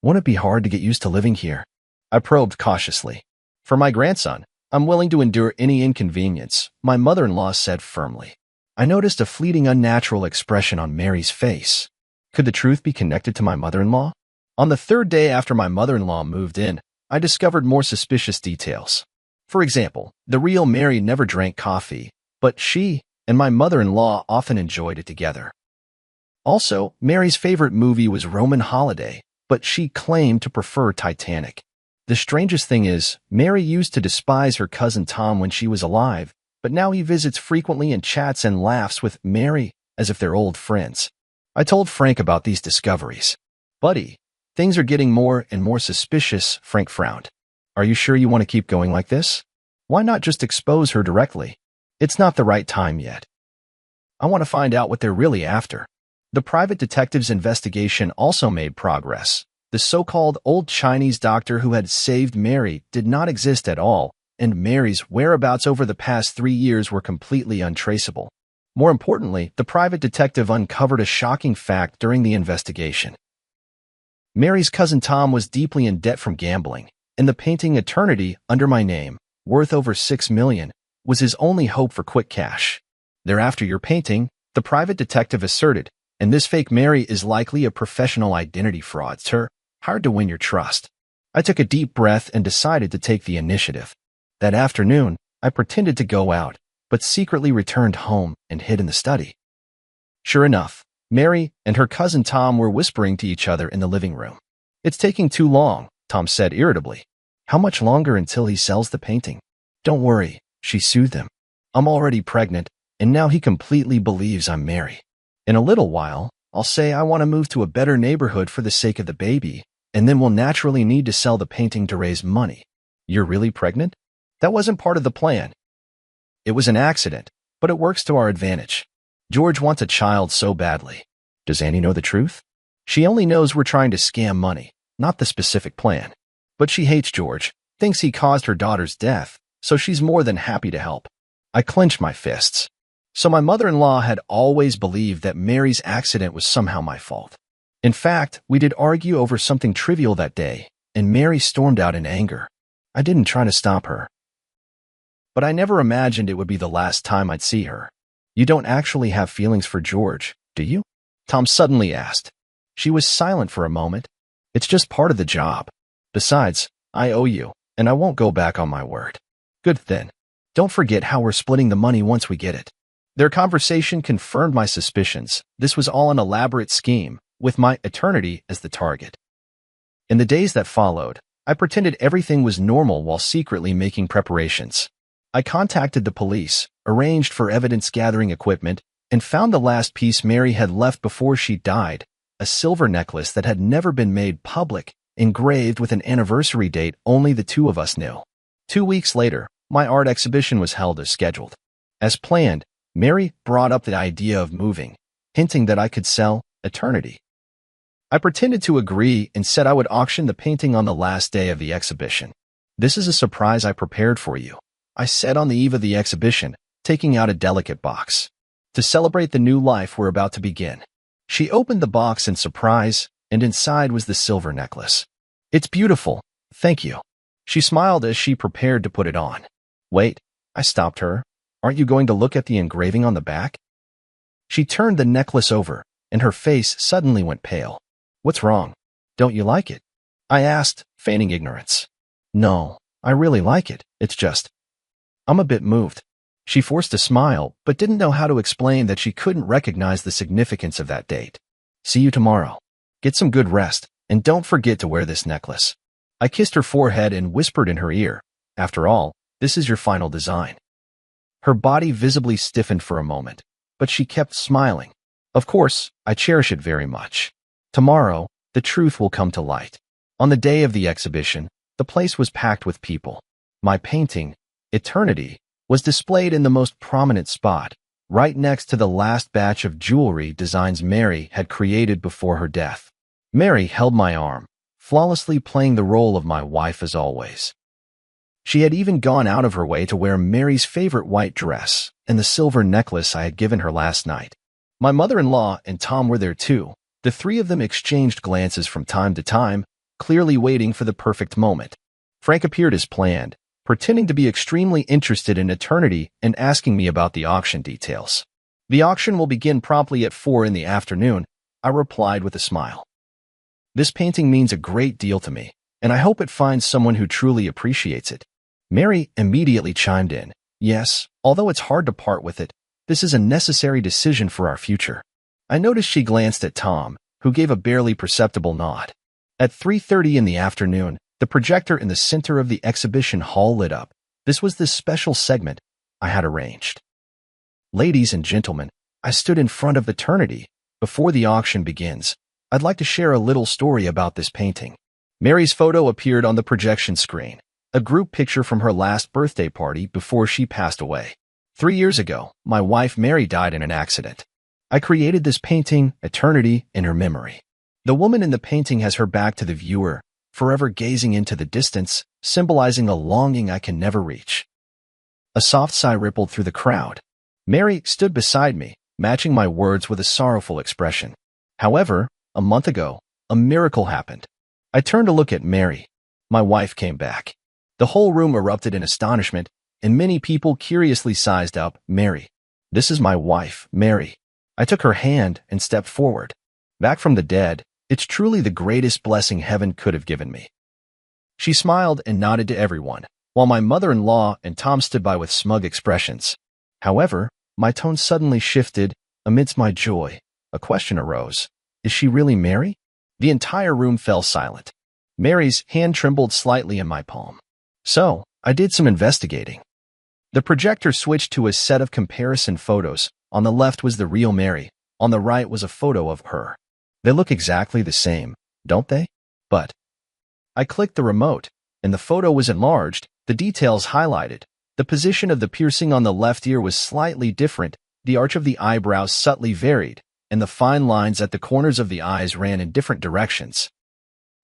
Won't it be hard to get used to living here? I probed cautiously. For my grandson, I'm willing to endure any inconvenience, my mother-in-law said firmly. I noticed a fleeting unnatural expression on Mary's face. Could the truth be connected to my mother-in-law? On the third day after my mother-in-law moved in, I discovered more suspicious details. For example, the real Mary never drank coffee, but she and my mother-in-law often enjoyed it together. Also, Mary's favorite movie was Roman Holiday, but she claimed to prefer Titanic. The strangest thing is, Mary used to despise her cousin Tom when she was alive, but now he visits frequently and chats and laughs with Mary as if they're old friends. I told Frank about these discoveries. Buddy, things are getting more and more suspicious, Frank frowned. Are you sure you want to keep going like this? Why not just expose her directly? It's not the right time yet. I want to find out what they're really after. The private detective's investigation also made progress. The so-called old Chinese doctor who had saved Mary did not exist at all, and Mary's whereabouts over the past 3 years were completely untraceable. More importantly, the private detective uncovered a shocking fact during the investigation. Mary's cousin Tom was deeply in debt from gambling, and the painting Eternity under my name, worth over $6 million, was his only hope for quick cash. Thereafter your painting, the private detective asserted, and this fake Mary is likely a professional identity fraudster, hired to win your trust. I took a deep breath and decided to take the initiative. That afternoon, I pretended to go out, but secretly returned home and hid in the study. Sure enough, Mary and her cousin Tom were whispering to each other in the living room. It's taking too long, Tom said irritably. How much longer until he sells the painting? Don't worry, she soothed him. I'm already pregnant, and now he completely believes I'm Mary. In a little while, I'll say I want to move to a better neighborhood for the sake of the baby, and then we'll naturally need to sell the painting to raise money. You're really pregnant? That wasn't part of the plan. It was an accident, but it works to our advantage. George wants a child so badly. Does Annie know the truth? She only knows we're trying to scam money, not the specific plan. But she hates George, thinks he caused her daughter's death, so she's more than happy to help. I clenched my fists. So my mother-in-law had always believed that Mary's accident was somehow my fault. In fact, we did argue over something trivial that day, and Mary stormed out in anger. I didn't try to stop her. But I never imagined it would be the last time I'd see her. You don't actually have feelings for George, do you? Tom suddenly asked. She was silent for a moment. It's just part of the job. Besides, I owe you, and I won't go back on my word. Good then. Don't forget how we're splitting the money once we get it. Their conversation confirmed my suspicions. This was all an elaborate scheme, with my eternity as the target. In the days that followed, I pretended everything was normal while secretly making preparations. I contacted the police, arranged for evidence-gathering equipment, and found the last piece Mary had left before she died, a silver necklace that had never been made public, engraved with an anniversary date only the two of us knew. 2 weeks later, my art exhibition was held as scheduled. As planned, Mary brought up the idea of moving, hinting that I could sell Eternity. I pretended to agree and said I would auction the painting on the last day of the exhibition. This is a surprise I prepared for you, I said on the eve of the exhibition, taking out a delicate box. To celebrate the new life we're about to begin. She opened the box in surprise, and inside was the silver necklace. It's beautiful, thank you. She smiled as she prepared to put it on. Wait, I stopped her. Aren't you going to look at the engraving on the back? She turned the necklace over, and her face suddenly went pale. What's wrong? Don't you like it? I asked, feigning ignorance. No, I really like it. It's just, I'm a bit moved. She forced a smile, but didn't know how to explain that she couldn't recognize the significance of that date. See you tomorrow. Get some good rest, and don't forget to wear this necklace. I kissed her forehead and whispered in her ear, after all, this is your final design. Her body visibly stiffened for a moment, but she kept smiling. Of course, I cherish it very much. Tomorrow, the truth will come to light. On the day of the exhibition, the place was packed with people. My painting, Eternity, was displayed in the most prominent spot, right next to the last batch of jewelry designs Mary had created before her death. Mary held my arm, flawlessly playing the role of my wife as always. She had even gone out of her way to wear Mary's favorite white dress and the silver necklace I had given her last night. My mother-in-law and Tom were there too. The three of them exchanged glances from time to time, clearly waiting for the perfect moment. Frank appeared as planned, pretending to be extremely interested in Eternity and asking me about the auction details. The auction will begin promptly at 4 in the afternoon, I replied with a smile. This painting means a great deal to me, and I hope it finds someone who truly appreciates it. Mary immediately chimed in. Yes, although it's hard to part with it, this is a necessary decision for our future. I noticed she glanced at Tom, who gave a barely perceptible nod. At 3:30 in the afternoon, the projector in the center of the exhibition hall lit up. This was the special segment I had arranged. Ladies and gentlemen, I stood in front of Eternity. Before the auction begins, I'd like to share a little story about this painting. Mary's photo appeared on the projection screen, a group picture from her last birthday party before she passed away. 3 years ago, my wife Mary died in an accident. I created this painting, Eternity, in her memory. The woman in the painting has her back to the viewer, forever gazing into the distance, symbolizing a longing I can never reach. A soft sigh rippled through the crowd. Mary stood beside me, matching my words with a sorrowful expression. However, a month ago, a miracle happened. I turned to look at Mary. My wife came back. The whole room erupted in astonishment, and many people curiously sized up Mary. This is my wife, Mary. I took her hand and stepped forward. Back from the dead, it's truly the greatest blessing heaven could have given me. She smiled and nodded to everyone, while my mother-in-law and Tom stood by with smug expressions. However, my tone suddenly shifted. Amidst my joy, a question arose. Is she really Mary? The entire room fell silent. Mary's hand trembled slightly in my palm. So, I did some investigating. The projector switched to a set of comparison photos. On the left was the real Mary. On the right was a photo of her. They look exactly the same, don't they? But I clicked the remote, and the photo was enlarged, the details highlighted. The position of the piercing on the left ear was slightly different, the arch of the eyebrows subtly varied, and the fine lines at the corners of the eyes ran in different directions.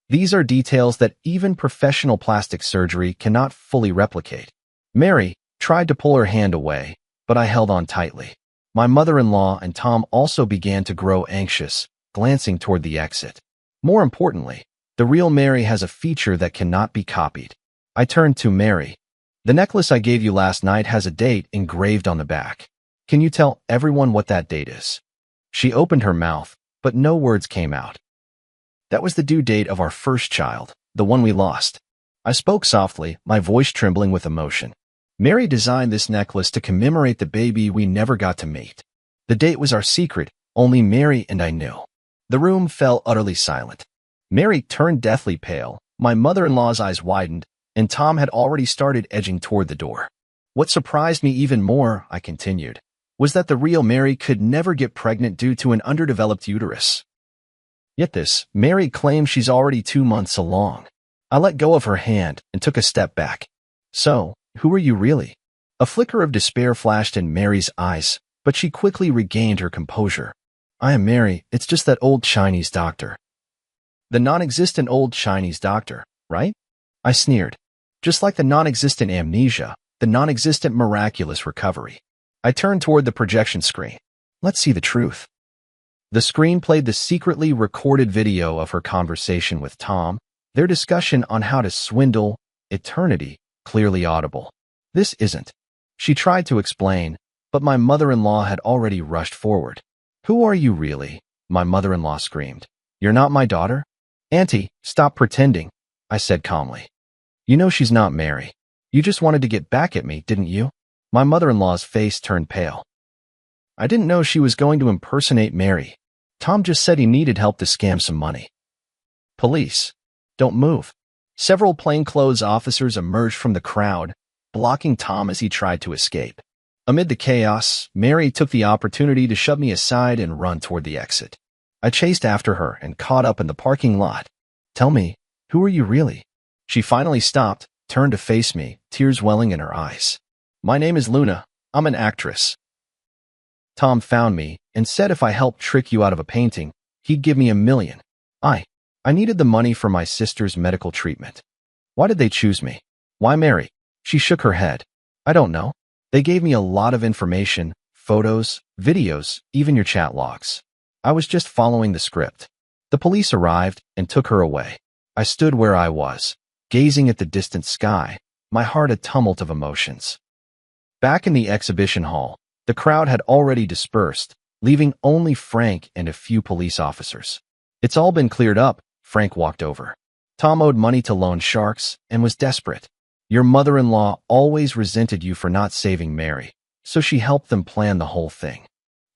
These are details that even professional plastic surgery cannot fully replicate. Mary tried to pull her hand away, but I held on tightly. My mother-in-law and Tom also began to grow anxious, glancing toward the exit. More importantly, the real Mary has a feature that cannot be copied. I turned to Mary. The necklace I gave you last night has a date engraved on the back. Can you tell everyone what that date is? She opened her mouth, but no words came out. That was the due date of our first child, the one we lost. I spoke softly, my voice trembling with emotion. Mary designed this necklace to commemorate the baby we never got to meet. The date was our secret, only Mary and I knew. The room fell utterly silent. Mary turned deathly pale, my mother-in-law's eyes widened, and Tom had already started edging toward the door. What surprised me even more, I continued, was that the real Mary could never get pregnant due to an underdeveloped uterus. Yet this, Mary claims she's already 2 months along. I let go of her hand and took a step back. So, who are you really? A flicker of despair flashed in Mary's eyes, but she quickly regained her composure. I am Mary, it's just that old Chinese doctor. The non-existent old Chinese doctor, right? I sneered. Just like the non-existent amnesia, the non-existent miraculous recovery. I turned toward the projection screen. Let's see the truth. The screen played the secretly recorded video of her conversation with Tom, their discussion on how to swindle eternity, clearly audible. This isn't. She tried to explain, but my mother-in-law had already rushed forward. Who are you really? My mother-in-law screamed. You're not my daughter? Auntie, stop pretending, I said calmly. You know she's not Mary. You just wanted to get back at me, didn't you? My mother-in-law's face turned pale. I didn't know she was going to impersonate Mary. Tom just said he needed help to scam some money. Police. Don't move. Several plainclothes officers emerged from the crowd, blocking Tom as he tried to escape. Amid the chaos, Mary took the opportunity to shove me aside and run toward the exit. I chased after her and caught up in the parking lot. Tell me, who are you really? She finally stopped, turned to face me, tears welling in her eyes. My name is Luna. I'm an actress. Tom found me and said if I helped trick you out of a painting, he'd give me $1 million. I needed the money for my sister's medical treatment. Why did they choose me? Why Mary? She shook her head. I don't know. They gave me a lot of information, photos, videos, even your chat logs. I was just following the script. The police arrived and took her away. I stood where I was, gazing at the distant sky, my heart a tumult of emotions. Back in the exhibition hall, the crowd had already dispersed, leaving only Frank and a few police officers. It's all been cleared up, Frank walked over. Tom owed money to loan sharks and was desperate. Your mother-in-law always resented you for not saving Mary, so she helped them plan the whole thing.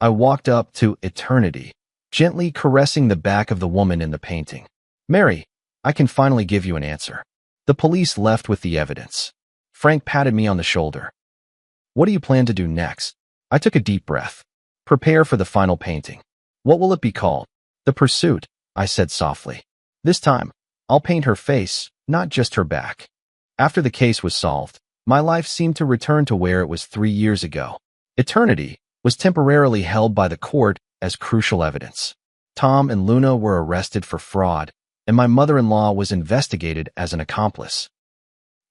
I walked up to eternity, gently caressing the back of the woman in the painting. Mary, I can finally give you an answer. The police left with the evidence. Frank patted me on the shoulder. What do you plan to do next? I took a deep breath. Prepare for the final painting. What will it be called? The Pursuit, I said softly. This time, I'll paint her face, not just her back. After the case was solved, my life seemed to return to where it was 3 years ago. Eternity was temporarily held by the court as crucial evidence. Tom and Luna were arrested for fraud, and my mother-in-law was investigated as an accomplice.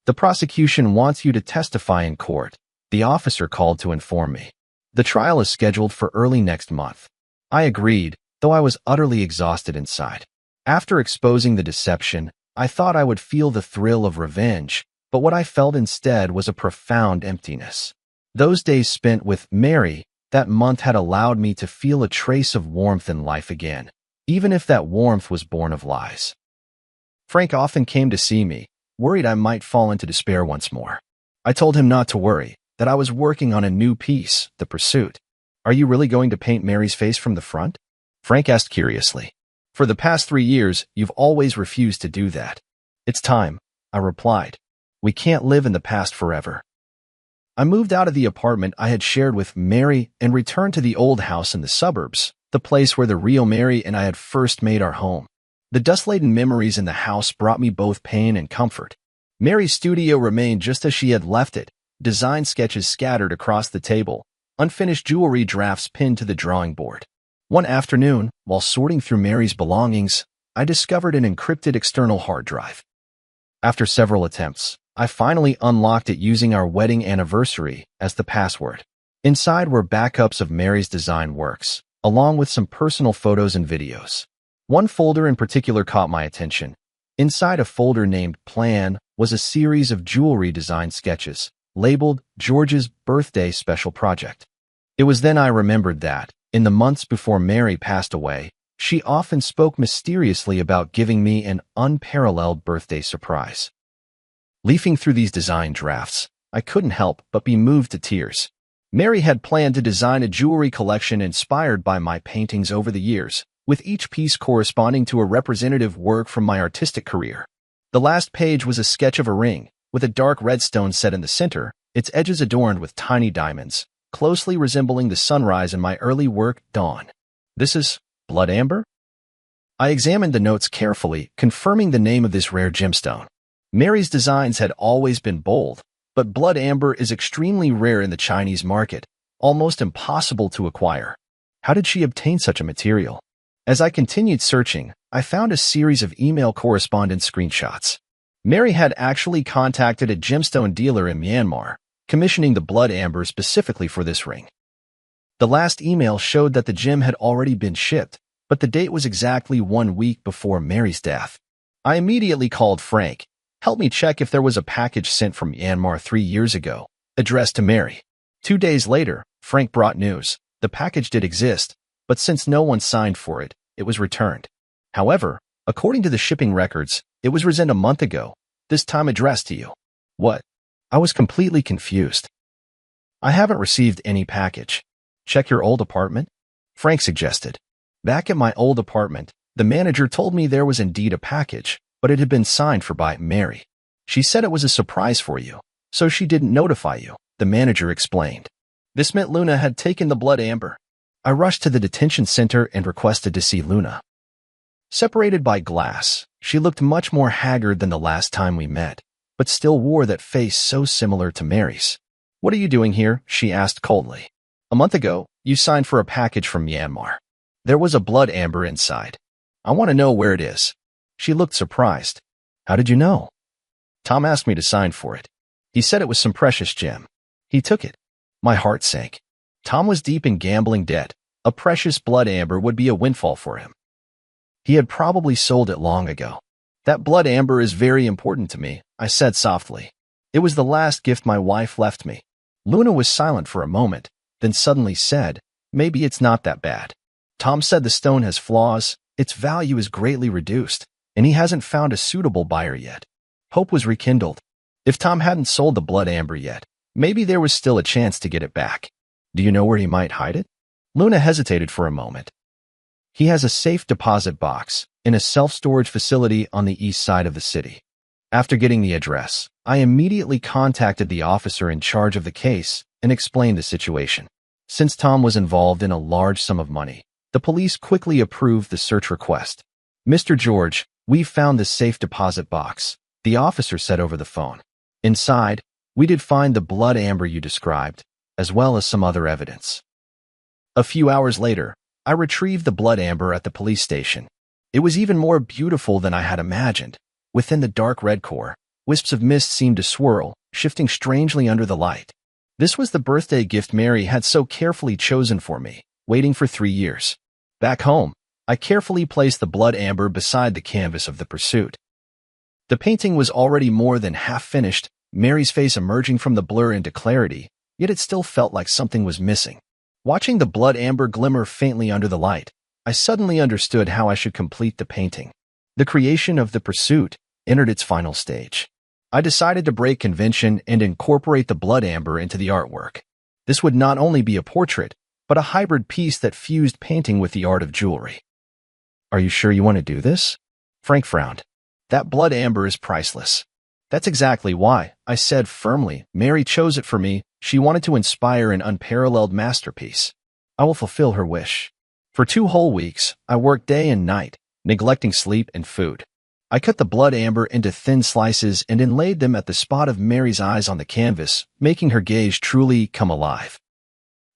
The prosecution wants you to testify in court, the officer called to inform me. The trial is scheduled for early next month. I agreed, though I was utterly exhausted inside. After exposing the deception, I thought I would feel the thrill of revenge, but what I felt instead was a profound emptiness. Those days spent with Mary that month had allowed me to feel a trace of warmth in life again, even if that warmth was born of lies. Frank often came to see me, worried I might fall into despair once more. I told him not to worry, that I was working on a new piece, The Pursuit. Are you really going to paint Mary's face from the front? Frank asked curiously. For the past 3 years, you've always refused to do that. It's time, I replied. We can't live in the past forever. I moved out of the apartment I had shared with Mary and returned to the old house in the suburbs, the place where the real Mary and I had first made our home. The dust-laden memories in the house brought me both pain and comfort. Mary's studio remained just as she had left it, design sketches scattered across the table, unfinished jewelry drafts pinned to the drawing board. One afternoon, while sorting through Mary's belongings, I discovered an encrypted external hard drive. After several attempts, I finally unlocked it using our wedding anniversary as the password. Inside were backups of Mary's design works, along with some personal photos and videos. One folder in particular caught my attention. Inside a folder named Plan was a series of jewelry design sketches, labeled George's Birthday Special Project. It was then I remembered that, in the months before Mary passed away, she often spoke mysteriously about giving me an unparalleled birthday surprise. Leafing through these design drafts, I couldn't help but be moved to tears. Mary had planned to design a jewelry collection inspired by my paintings over the years, with each piece corresponding to a representative work from my artistic career. The last page was a sketch of a ring, with a dark red stone set in the center, its edges adorned with tiny diamonds, closely resembling the sunrise in my early work, Dawn. This is blood amber? I examined the notes carefully, confirming the name of this rare gemstone. Mary's designs had always been bold, but blood amber is extremely rare in the Chinese market, almost impossible to acquire. How did she obtain such a material? As I continued searching, I found a series of email correspondence screenshots. Mary had actually contacted a gemstone dealer in Myanmar, commissioning the blood amber specifically for this ring. The last email showed that the gem had already been shipped, but the date was exactly 1 week before Mary's death. I immediately called Frank, Help me check if there was a package sent from Myanmar 3 years ago, addressed to Mary. 2 days later, Frank brought news. The package did exist, but since no one signed for it, it was returned. However, according to the shipping records, it was resent a month ago, this time addressed to you. What? I was completely confused. I haven't received any package. Check your old apartment? Frank suggested. Back at my old apartment, the manager told me there was indeed a package, but it had been signed for by Mary. She said it was a surprise for you, so she didn't notify you, the manager explained. This meant Luna had taken the blood amber. I rushed to the detention center and requested to see Luna. Separated by glass, she looked much more haggard than the last time we met, but still wore that face so similar to Mary's. What are you doing here? She asked coldly. A month ago, you signed for a package from Myanmar. There was a blood amber inside. I want to know where it is. She looked surprised. How did you know? Tom asked me to sign for it. He said it was some precious gem. He took it. My heart sank. Tom was deep in gambling debt. A precious blood amber would be a windfall for him. He had probably sold it long ago. That blood amber is very important to me, I said softly. It was the last gift my wife left me. Luna was silent for a moment, then suddenly said, maybe it's not that bad. Tom said the stone has flaws, its value is greatly reduced, and he hasn't found a suitable buyer yet. Hope was rekindled. If Tom hadn't sold the blood amber yet, maybe there was still a chance to get it back. Do you know where he might hide it? Luna hesitated for a moment. He has a safe deposit box in a self-storage facility on the east side of the city. After getting the address, I immediately contacted the officer in charge of the case and explained the situation. Since Tom was involved in a large sum of money, the police quickly approved the search request. Mr. George, we've found the safe deposit box, the officer said over the phone. Inside, we did find the blood amber you described, as well as some other evidence. A few hours later, I retrieved the blood amber at the police station. It was even more beautiful than I had imagined. Within the dark red core, wisps of mist seemed to swirl, shifting strangely under the light. This was the birthday gift Mary had so carefully chosen for me, waiting for 3 years. Back home, I carefully placed the blood amber beside the canvas of the pursuit. The painting was already more than half finished, Mary's face emerging from the blur into clarity, yet it still felt like something was missing. Watching the blood amber glimmer faintly under the light, I suddenly understood how I should complete the painting. The creation of the pursuit entered its final stage. I decided to break convention and incorporate the blood amber into the artwork. This would not only be a portrait, but a hybrid piece that fused painting with the art of jewelry. Are you sure you want to do this? Frank frowned. That blood amber is priceless. That's exactly why, I said firmly. Mary chose it for me. She wanted to inspire an unparalleled masterpiece. I will fulfill her wish. For 2 whole weeks, I worked day and night, neglecting sleep and food. I cut the blood amber into thin slices and inlaid them at the spot of Mary's eyes on the canvas, making her gaze truly come alive.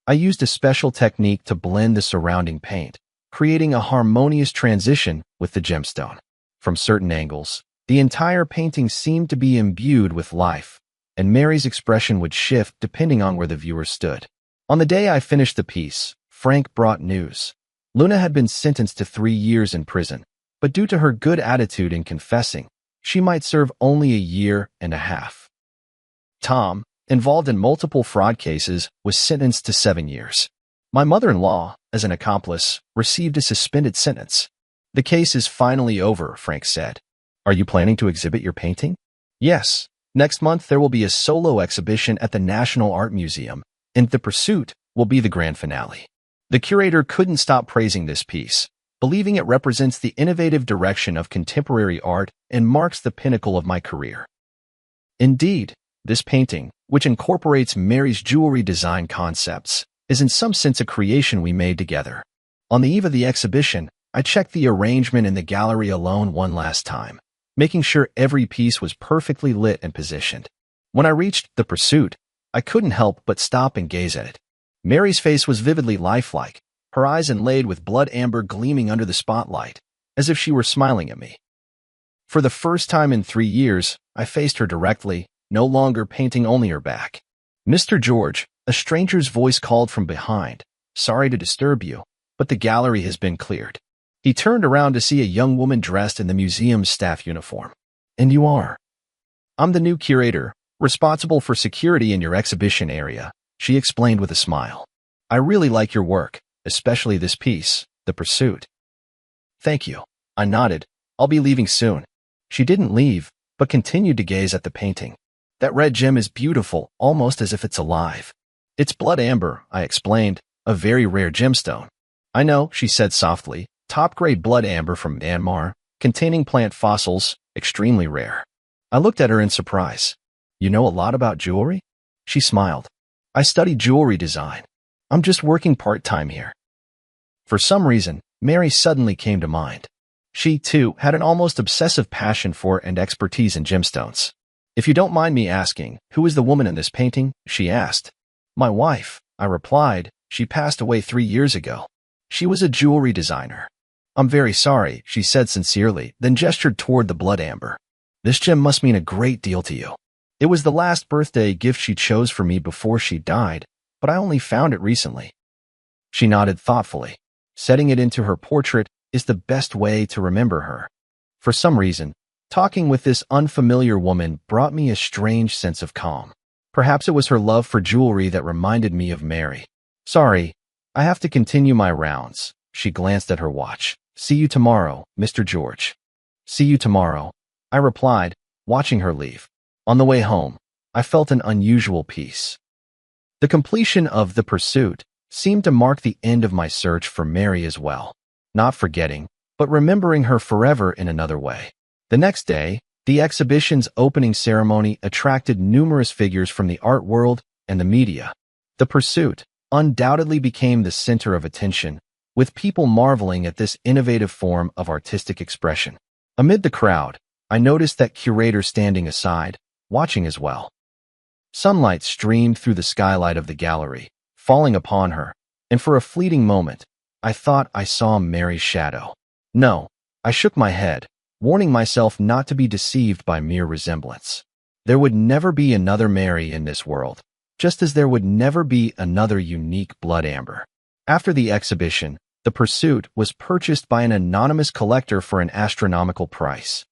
I used a special technique to blend the surrounding paint, creating a harmonious transition with the gemstone. From certain angles, the entire painting seemed to be imbued with life, and Mary's expression would shift depending on where the viewer stood. On the day I finished the piece, Frank brought news. Luna had been sentenced to 3 years in prison, but due to her good attitude in confessing, she might serve only 1.5 years. Tom, involved in multiple fraud cases, was sentenced to 7 years. My mother-in-law, as an accomplice, received a suspended sentence. The case is finally over, Frank said. Are you planning to exhibit your painting? Yes. Next month there will be a solo exhibition at the National Art Museum, and The Pursuit will be the grand finale. The curator couldn't stop praising this piece, believing it represents the innovative direction of contemporary art and marks the pinnacle of my career. Indeed, this painting, which incorporates Mary's jewelry design concepts, is in some sense a creation we made together. On the eve of the exhibition, I checked the arrangement in the gallery alone one last time, making sure every piece was perfectly lit and positioned. When I reached The Pursuit, I couldn't help but stop and gaze at it. Mary's face was vividly lifelike, her eyes inlaid with blood amber gleaming under the spotlight, as if she were smiling at me. For the first time in 3 years, I faced her directly, no longer painting only her back. Mr. George, a stranger's voice called from behind. Sorry to disturb you, but the gallery has been cleared. He turned around to see a young woman dressed in the museum's staff uniform. And you are? I'm the new curator, responsible for security in your exhibition area, she explained with a smile. I really like your work, especially this piece, The Pursuit. Thank you. I nodded. I'll be leaving soon. She didn't leave, but continued to gaze at the painting. That red gem is beautiful, almost as if it's alive. It's blood amber, I explained, a very rare gemstone. I know, she said softly, top-grade blood amber from Myanmar, containing plant fossils, extremely rare. I looked at her in surprise. You know a lot about jewelry? She smiled. I studied jewelry design. I'm just working part-time here. For some reason, Mary suddenly came to mind. She, too, had an almost obsessive passion for and expertise in gemstones. If you don't mind me asking, who is the woman in this painting? She asked. My wife, I replied. She passed away 3 years ago. She was a jewelry designer. I'm very sorry, she said sincerely, then gestured toward the blood amber. This gem must mean a great deal to you. It was the last birthday gift she chose for me before she died, but I only found it recently. She nodded thoughtfully. Setting it into her portrait is the best way to remember her. For some reason, talking with this unfamiliar woman brought me a strange sense of calm. Perhaps it was her love for jewelry that reminded me of Mary. Sorry, I have to continue my rounds. She glanced at her watch. See you tomorrow, Mr. George. See you tomorrow, I replied, watching her leave. On the way home, I felt an unusual peace. The completion of The Pursuit seemed to mark the end of my search for Mary as well. Not forgetting, but remembering her forever in another way. The next day, the exhibition's opening ceremony attracted numerous figures from the art world and the media. The Pursuit undoubtedly became the center of attention, with people marveling at this innovative form of artistic expression. Amid the crowd, I noticed that curator standing aside, watching as well. Sunlight streamed through the skylight of the gallery, falling upon her, and for a fleeting moment, I thought I saw Mary's shadow. No, I shook my head, warning myself not to be deceived by mere resemblance. There would never be another Mary in this world, just as there would never be another unique blood amber. After the exhibition, The Pursuit was purchased by an anonymous collector for an astronomical price.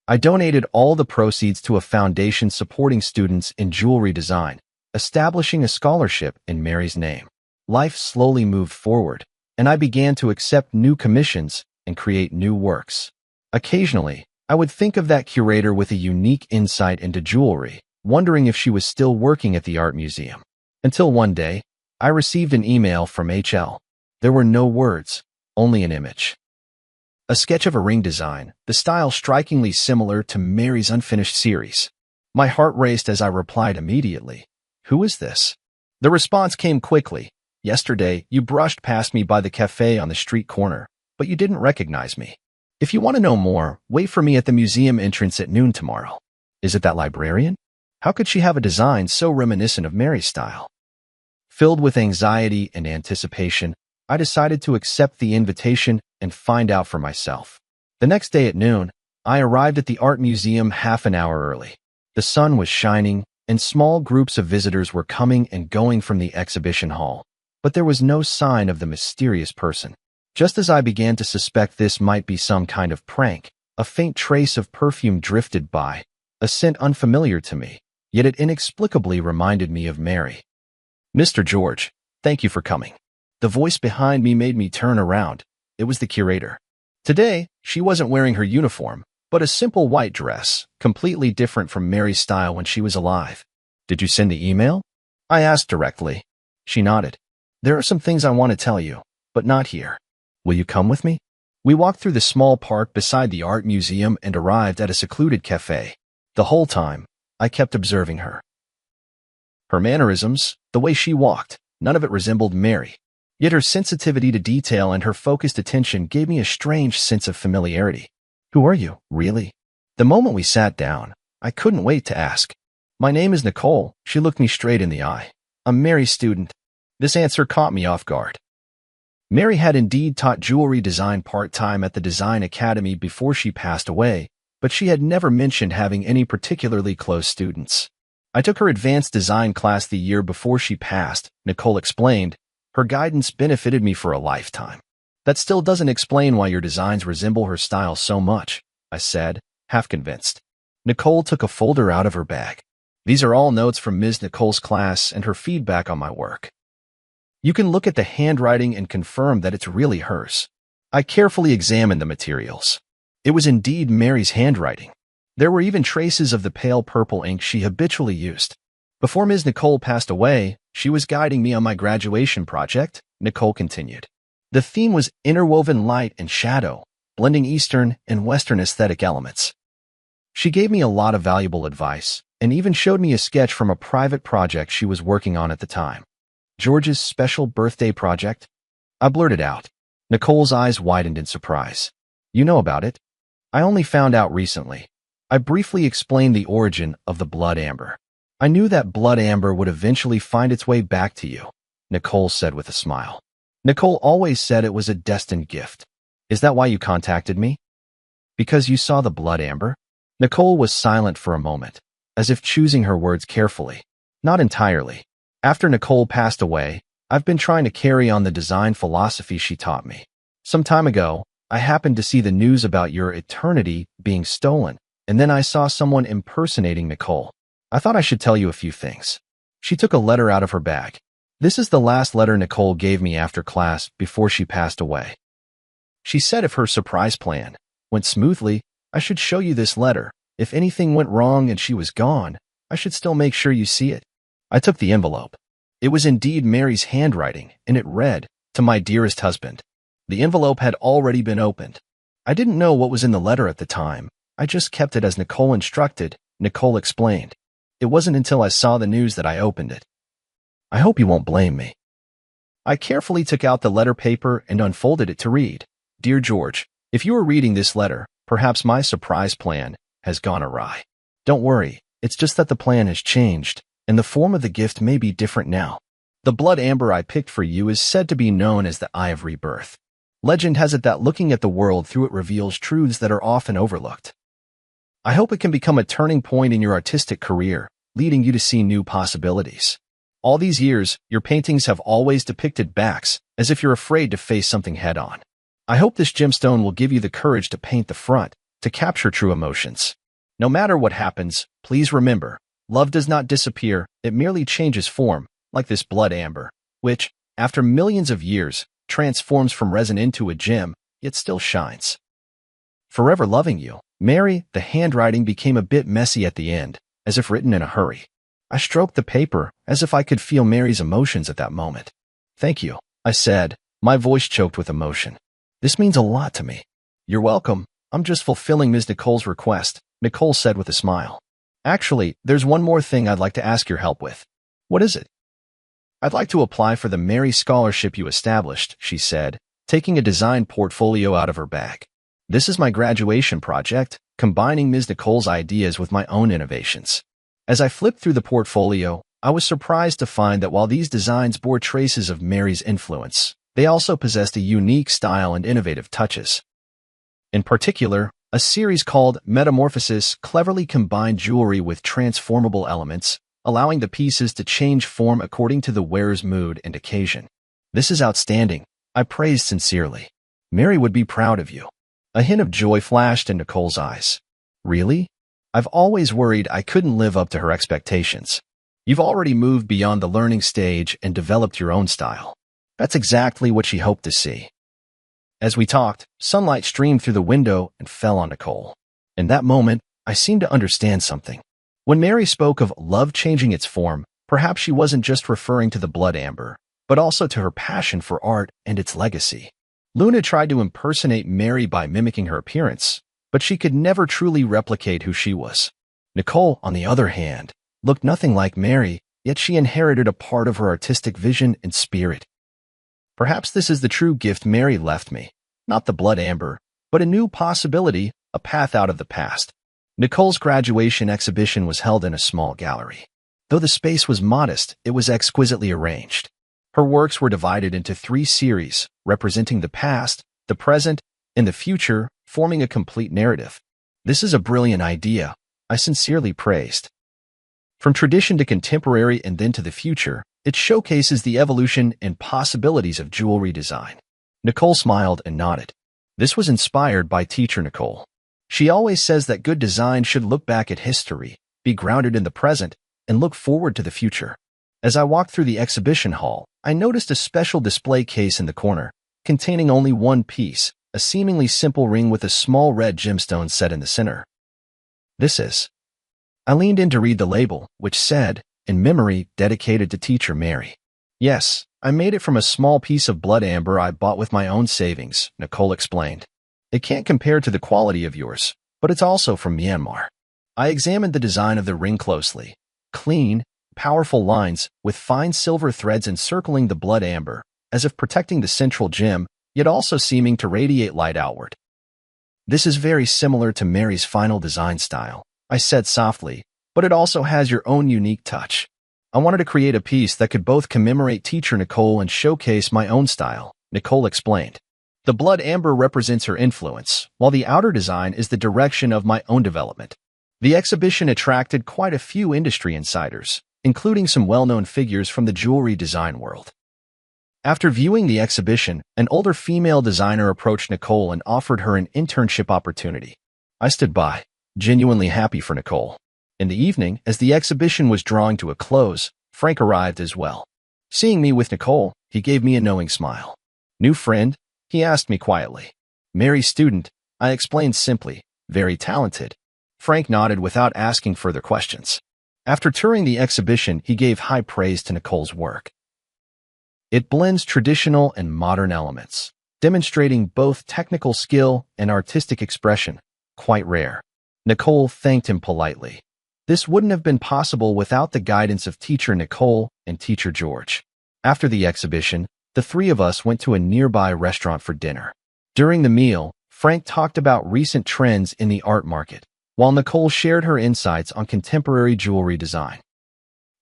I donated all the proceeds to a foundation supporting students in jewelry design, establishing a scholarship in Mary's name. Life slowly moved forward, and I began to accept new commissions and create new works. Occasionally, I would think of that curator with a unique insight into jewelry, wondering if she was still working at the art museum. Until one day, I received an email from HL. There were no words, only an image. A sketch of a ring design, the style strikingly similar to Mary's unfinished series. My heart raced as I replied immediately. Who is this? The response came quickly. Yesterday, you brushed past me by the cafe on the street corner, but you didn't recognize me. If you want to know more, wait for me at the museum entrance at noon tomorrow. Is it that librarian? How could she have a design so reminiscent of Mary's style? Filled with anxiety and anticipation, I decided to accept the invitation and find out for myself. The next day at noon, I arrived at the art museum half an hour early. The sun was shining, and small groups of visitors were coming and going from the exhibition hall. But there was no sign of the mysterious person. Just as I began to suspect this might be some kind of prank, a faint trace of perfume drifted by, a scent unfamiliar to me, yet it inexplicably reminded me of Mary. Mr. George, thank you for coming. The voice behind me made me turn around. It was the curator. Today, she wasn't wearing her uniform, but a simple white dress, completely different from Mary's style when she was alive. Did you send the email? I asked directly. She nodded. There are some things I want to tell you, but not here. Will you come with me? We walked through the small park beside the art museum and arrived at a secluded cafe. The whole time, I kept observing her. Her mannerisms, the way she walked, none of it resembled Mary. Yet her sensitivity to detail and her focused attention gave me a strange sense of familiarity. Who are you, really? The moment we sat down, I couldn't wait to ask. My name is Nicole. She looked me straight in the eye. I'm Mary's student. This answer caught me off guard. Mary had indeed taught jewelry design part-time at the Design Academy before she passed away, but she had never mentioned having any particularly close students. I took her advanced design class the year before she passed, Nicole explained. Her guidance benefited me for a lifetime. That still doesn't explain why your designs resemble her style so much, I said, half convinced. Nicole took a folder out of her bag. These are all notes from Ms. Nicole's class and her feedback on my work. You can look at the handwriting and confirm that it's really hers. I carefully examined the materials. It was indeed Mary's handwriting. There were even traces of the pale purple ink she habitually used. Before Ms. Nicole passed away, she was guiding me on my graduation project, Nicole continued. The theme was interwoven light and shadow, blending Eastern and Western aesthetic elements. She gave me a lot of valuable advice and even showed me a sketch from a private project she was working on at the time. George's special birthday project? I blurted out. Nicole's eyes widened in surprise. You know about it? I only found out recently. I briefly explained the origin of the blood amber. I knew that blood amber would eventually find its way back to you, Nicole said with a smile. Nicole always said it was a destined gift. Is that why you contacted me? Because you saw the blood amber? Nicole was silent for a moment, as if choosing her words carefully. Not entirely. After Nicole passed away, I've been trying to carry on the design philosophy she taught me. Some time ago, I happened to see the news about your eternity being stolen, and then I saw someone impersonating Nicole. I thought I should tell you a few things. She took a letter out of her bag. This is the last letter Nicole gave me after class before she passed away. She said if her surprise plan went smoothly, I should show you this letter. If anything went wrong and she was gone, I should still make sure you see it. I took the envelope. It was indeed Mary's handwriting, and it read, "To my dearest husband." The envelope had already been opened. I didn't know what was in the letter at the time. I just kept it as Nicole instructed, Nicole explained. It wasn't until I saw the news that I opened it. I hope you won't blame me. I carefully took out the letter paper and unfolded it to read. Dear George, if you are reading this letter, perhaps my surprise plan has gone awry. Don't worry, it's just that the plan has changed, and the form of the gift may be different now. The blood amber I picked for you is said to be known as the Eye of Rebirth. Legend has it that looking at the world through it reveals truths that are often overlooked. I hope it can become a turning point in your artistic career, leading you to see new possibilities. All these years, your paintings have always depicted backs, as if you're afraid to face something head-on. I hope this gemstone will give you the courage to paint the front, to capture true emotions. No matter what happens, please remember, love does not disappear, it merely changes form, like this blood amber, which, after millions of years, transforms from resin into a gem, yet still shines. Forever loving you, Mary. The handwriting became a bit messy at the end, as if written in a hurry. I stroked the paper, as if I could feel Mary's emotions at that moment. Thank you, I said, my voice choked with emotion. This means a lot to me. You're welcome. I'm just fulfilling Ms. Nicole's request, Nicole said with a smile. Actually, there's one more thing I'd like to ask your help with. What is it? I'd like to apply for the Mary Scholarship you established, she said, taking a design portfolio out of her bag. This is my graduation project, combining Ms. Nicole's ideas with my own innovations. As I flipped through the portfolio, I was surprised to find that while these designs bore traces of Mary's influence, they also possessed a unique style and innovative touches. In particular, a series called Metamorphosis cleverly combined jewelry with transformable elements, allowing the pieces to change form according to the wearer's mood and occasion. This is outstanding, I praised sincerely. Mary would be proud of you. A hint of joy flashed in Nicole's eyes. Really? I've always worried I couldn't live up to her expectations. You've already moved beyond the learning stage and developed your own style. That's exactly what she hoped to see. As we talked, sunlight streamed through the window and fell on Nicole. In that moment, I seemed to understand something. When Mary spoke of love changing its form, perhaps she wasn't just referring to the blood amber, but also to her passion for art and its legacy. Luna tried to impersonate Mary by mimicking her appearance, but she could never truly replicate who she was. Nicole, on the other hand, looked nothing like Mary, yet she inherited a part of her artistic vision and spirit. Perhaps this is the true gift Mary left me, not the blood amber, but a new possibility, a path out of the past. Nicole's graduation exhibition was held in a small gallery. Though the space was modest, it was exquisitely arranged. Her works were divided into 3 series, representing the past, the present, and the future, forming a complete narrative. This is a brilliant idea, I sincerely praised. From tradition to contemporary and then to the future, it showcases the evolution and possibilities of jewelry design. Nicole smiled and nodded. This was inspired by teacher Nicole. She always says that good design should look back at history, be grounded in the present, and look forward to the future. As I walked through the exhibition hall, I noticed a special display case in the corner, containing only one piece, a seemingly simple ring with a small red gemstone set in the center. This is. I leaned in to read the label, which said, "In memory, dedicated to Teacher Mary." Yes, I made it from a small piece of blood amber I bought with my own savings, Nicole explained. It can't compare to the quality of yours, but it's also from Myanmar. I examined the design of the ring closely. Clean, powerful lines with fine silver threads encircling the blood amber, as if protecting the central gem, yet also seeming to radiate light outward. This is very similar to Mary's final design style, I said softly, but it also has your own unique touch. I wanted to create a piece that could both commemorate Teacher Nicole and showcase my own style, Nicole explained. The blood amber represents her influence, while the outer design is the direction of my own development. The exhibition attracted quite a few industry insiders, including some well-known figures from the jewelry design world. After viewing the exhibition, an older female designer approached Nicole and offered her an internship opportunity. I stood by, genuinely happy for Nicole. In the evening, as the exhibition was drawing to a close, Frank arrived as well. Seeing me with Nicole, he gave me a knowing smile. "New friend?" he asked me quietly. "Mary's student," I explained simply. "Very talented." Frank nodded without asking further questions. After touring the exhibition, he gave high praise to Nicole's work. It blends traditional and modern elements, demonstrating both technical skill and artistic expression, quite rare. Nicole thanked him politely. This wouldn't have been possible without the guidance of Teacher Nicole and Teacher George. After the exhibition, the three of us went to a nearby restaurant for dinner. During the meal, Frank talked about recent trends in the art market, while Nicole shared her insights on contemporary jewelry design.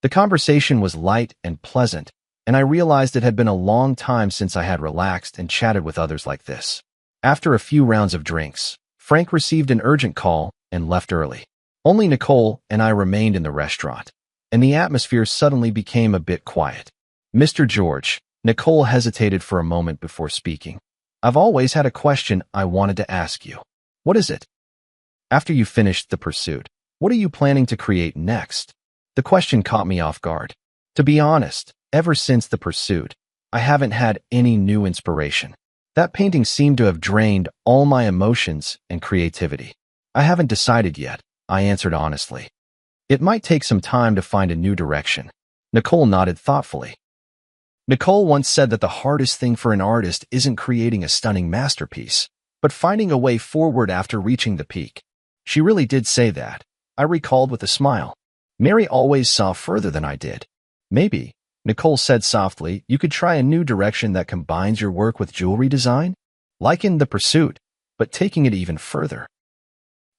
The conversation was light and pleasant, and I realized it had been a long time since I had relaxed and chatted with others like this. After a few rounds of drinks, Frank received an urgent call and left early. Only Nicole and I remained in the restaurant, and the atmosphere suddenly became a bit quiet. "Mr. George," Nicole hesitated for a moment before speaking. "I've always had a question I wanted to ask you." "What is it?" "After you finished the pursuit, what are you planning to create next?" The question caught me off guard. To be honest, ever since the pursuit, I haven't had any new inspiration. That painting seemed to have drained all my emotions and creativity. "I haven't decided yet," I answered honestly. "It might take some time to find a new direction." Nicole nodded thoughtfully. Nicole once said that the hardest thing for an artist isn't creating a stunning masterpiece, but finding a way forward after reaching the peak. She really did say that, I recalled with a smile. Mary always saw further than I did. "Maybe," Nicole said softly, "you could try a new direction that combines your work with jewelry design? Like in The Pursuit, but taking it even further."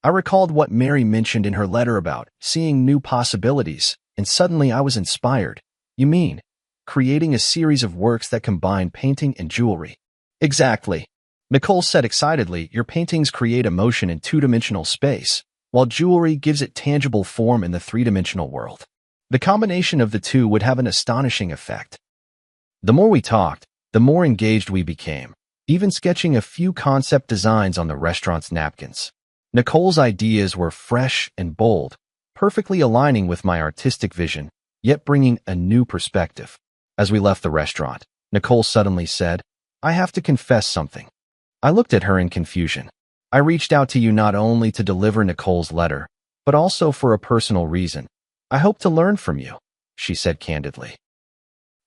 I recalled what Mary mentioned in her letter about seeing new possibilities, and suddenly I was inspired. "You mean creating a series of works that combine painting and jewelry?" "Exactly," Nicole said excitedly. "Your paintings create emotion in two-dimensional space, while jewelry gives it tangible form in the three-dimensional world. The combination of the two would have an astonishing effect." The more we talked, the more engaged we became, even sketching a few concept designs on the restaurant's napkins. Nicole's ideas were fresh and bold, perfectly aligning with my artistic vision, yet bringing a new perspective. As we left the restaurant, Nicole suddenly said, "I have to confess something." I looked at her in confusion. "I reached out to you not only to deliver Nicole's letter, but also for a personal reason. I hope to learn from you," she said candidly.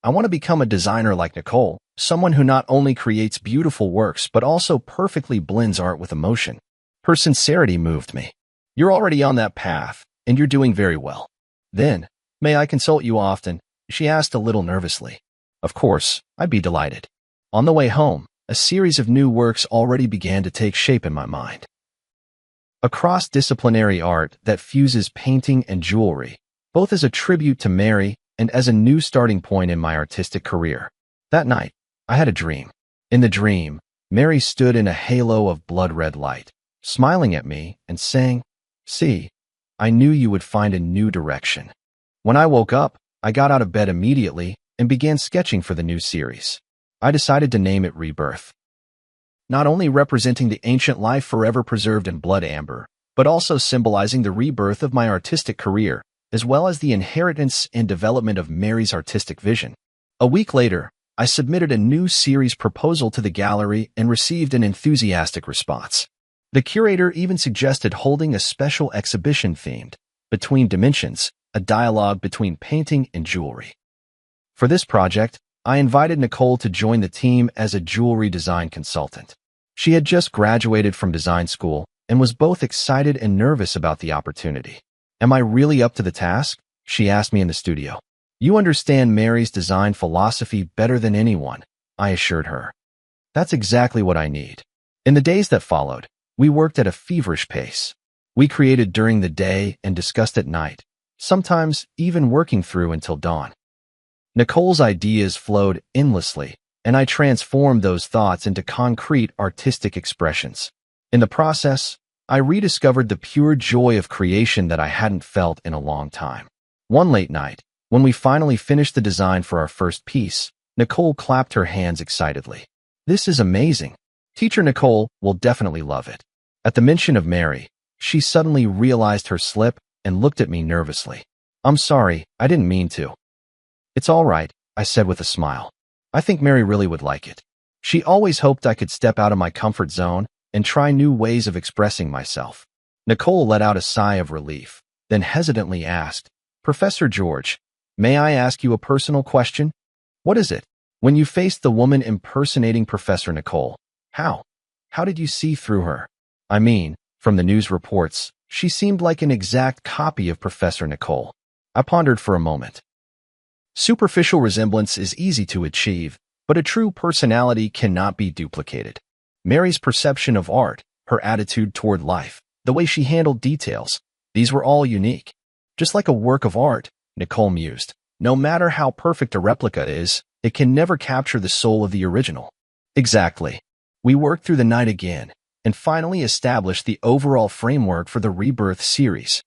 "I want to become a designer like Nicole, someone who not only creates beautiful works but also perfectly blends art with emotion." Her sincerity moved me. "You're already on that path, and you're doing very well." "Then, may I consult you often?" she asked a little nervously. Of course, I'd be delighted. On the way home, a series of new works already began to take shape in my mind. A cross-disciplinary art that fuses painting and jewelry, both as a tribute to Mary and as a new starting point in my artistic career. That night, I had a dream. In the dream, Mary stood in a halo of blood-red light, smiling at me and saying, "See, I knew you would find a new direction." When I woke up, I got out of bed immediately and began sketching for the new series. I decided to name it Rebirth. not only representing the ancient life forever preserved in blood amber, but also symbolizing the rebirth of my artistic career, as well as the inheritance and development of Mary's artistic vision. A week later, I submitted a new series proposal to the gallery and received an enthusiastic response. The curator even suggested holding a special exhibition themed Between Dimensions, a dialogue between painting and jewelry. For this project, I invited Nicole to join the team as a jewelry design consultant. She had just graduated from design school and was both excited and nervous about the opportunity. "Am I really up to the task?" she asked me in the studio. "You understand Mary's design philosophy better than anyone," I assured her. "That's exactly what I need." In the days that followed, we worked at a feverish pace. We created during the day and discussed at night, sometimes even working through until dawn. Nicole's ideas flowed endlessly, and I transformed those thoughts into concrete artistic expressions. In the process, I rediscovered the pure joy of creation that I hadn't felt in a long time. One late night, when we finally finished the design for our first piece, Nicole clapped her hands excitedly. "This is amazing. Teacher Nicole will definitely love it." At the mention of Mary, she suddenly realized her slip and looked at me nervously. "I'm sorry, I didn't mean to." "It's all right," I said with a smile. "I think Mary really would like it." She always hoped I could step out of my comfort zone and try new ways of expressing myself. Nicole let out a sigh of relief, then hesitantly asked, "Professor George, may I ask you a personal question?" "What is it?" "When you faced the woman impersonating Professor Nicole, how did you see through her? I mean, from the news reports, she seemed like an exact copy of Professor Nicole." I pondered for a moment. Superficial resemblance is easy to achieve, but a true personality cannot be duplicated. Mary's perception of art, her attitude toward life, the way she handled details, these were all unique. Just like a work of art, Nicole mused, no matter how perfect a replica is, it can never capture the soul of the original. Exactly. We worked through the night again, and finally established the overall framework for the Rebirth series.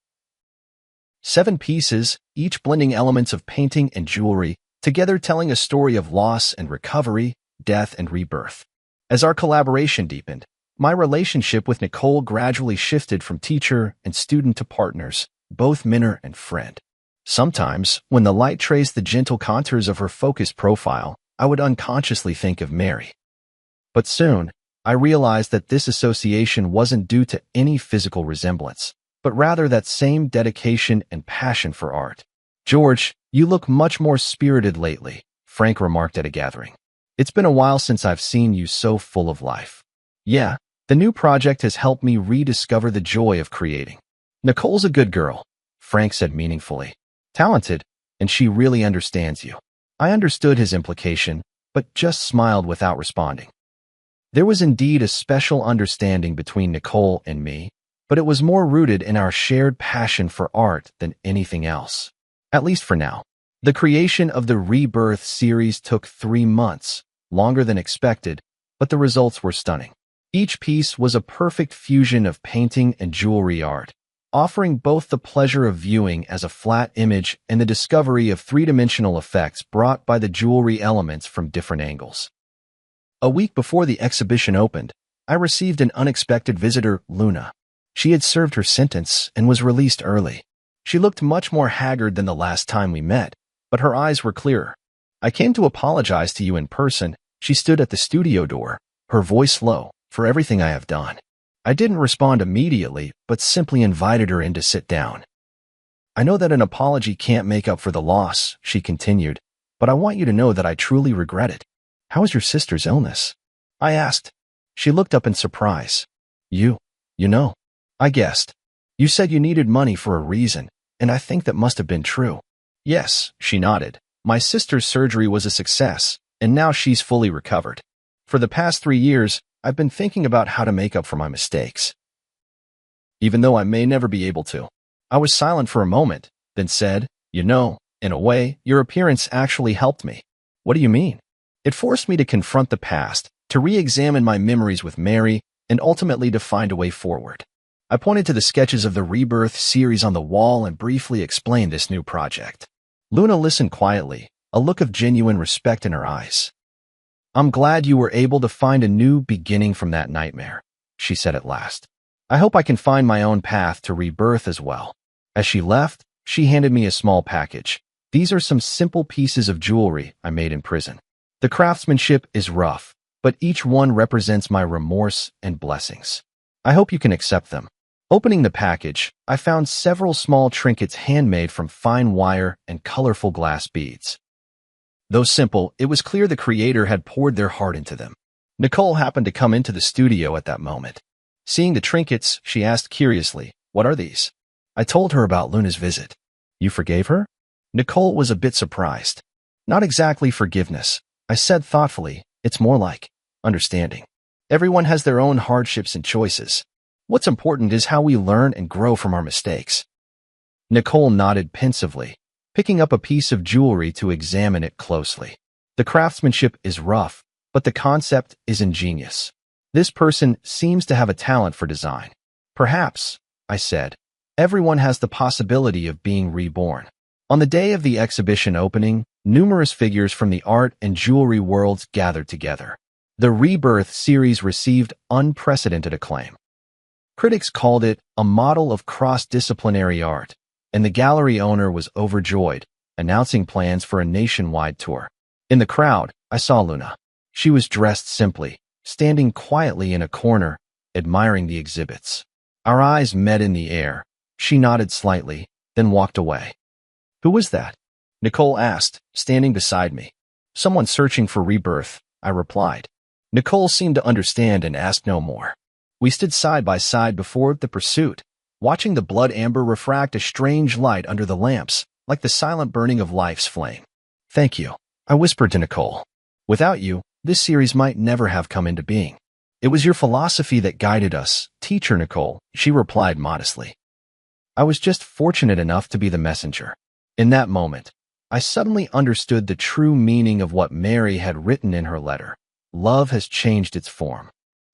7 pieces, each blending elements of painting and jewelry, together telling a story of loss and recovery, death and rebirth. As our collaboration deepened, my relationship with Nicole gradually shifted from teacher and student to partners, both mentor and friend. Sometimes, when the light traced the gentle contours of her focused profile, I would unconsciously think of Mary. But soon, I realized that this association wasn't due to any physical resemblance, but rather that same dedication and passion for art. "George, you look much more spirited lately," Frank remarked at a gathering. "It's been a while since I've seen you so full of life." "Yeah, the new project has helped me rediscover the joy of creating." "Nicole's a good girl," Frank said meaningfully. "Talented, and she really understands you." I understood his implication, but just smiled without responding. There was indeed a special understanding between Nicole and me, but it was more rooted in our shared passion for art than anything else. At least for now. The creation of the Rebirth series took 3 months, longer than expected, but the results were stunning. Each piece was a perfect fusion of painting and jewelry art, offering both the pleasure of viewing as a flat image and the discovery of 3-dimensional effects brought by the jewelry elements from different angles. A week before the exhibition opened, I received an unexpected visitor, Luna. She had served her sentence and was released early. She looked much more haggard than the last time we met, but her eyes were clearer. "I came to apologize to you in person." She stood at the studio door, her voice low, "for everything I have done." I didn't respond immediately, but simply invited her in to sit down. "I know that an apology can't make up for the loss," she continued, "but I want you to know that I truly regret it." "How is your sister's illness?" I asked. She looked up in surprise. You know. I guessed. "You said you needed money for a reason, and I think that must have been true." "Yes," she nodded. "My sister's surgery was a success, and now she's fully recovered. For the past 3 years, I've been thinking about how to make up for my mistakes, even though I may never be able to." I was silent for a moment, then said, "In a way, your appearance actually helped me." "What do you mean?" "It forced me to confront the past, to re-examine my memories with Mary, and ultimately to find a way forward." I pointed to the sketches of the Rebirth series on the wall and briefly explained this new project. Luna listened quietly, a look of genuine respect in her eyes. I'm glad you were able to find a new beginning from that nightmare, she said at last. I hope I can find my own path to rebirth as well. As she left, she handed me a small package. These are some simple pieces of jewelry I made in prison. The craftsmanship is rough, but each one represents my remorse and blessings. I hope you can accept them. Opening the package, I found several small trinkets handmade from fine wire and colorful glass beads. Though simple, it was clear the creator had poured their heart into them. Nicole happened to come into the studio at that moment. Seeing the trinkets, she asked curiously, "What are these?" I told her about Luna's visit. "You forgave her?" Nicole was a bit surprised. "Not exactly forgiveness," I said thoughtfully. "It's more like understanding. Everyone has their own hardships and choices. What's important is how we learn and grow from our mistakes." Nicole nodded pensively, picking up a piece of jewelry to examine it closely. The craftsmanship is rough, but the concept is ingenious. This person seems to have a talent for design. "Perhaps," I said, "everyone has the possibility of being reborn." On the day of the exhibition opening, numerous figures from the art and jewelry worlds gathered together. The Rebirth series received unprecedented acclaim. Critics called it a model of cross-disciplinary art, and the gallery owner was overjoyed, announcing plans for a nationwide tour. In the crowd, I saw Luna. She was dressed simply, standing quietly in a corner, admiring the exhibits. Our eyes met in the air. She nodded slightly, then walked away. "Who was that?" Nicole asked, standing beside me. "Someone searching for rebirth," I replied. Nicole seemed to understand and asked no more. We stood side by side before the pursuit, watching the blood amber refract a strange light under the lamps, like the silent burning of life's flame. "Thank you," I whispered to Nicole. "Without you, this series might never have come into being." "It was your philosophy that guided us, teacher Nicole," she replied modestly. "I was just fortunate enough to be the messenger." In that moment, I suddenly understood the true meaning of what Mary had written in her letter. Love has changed its form.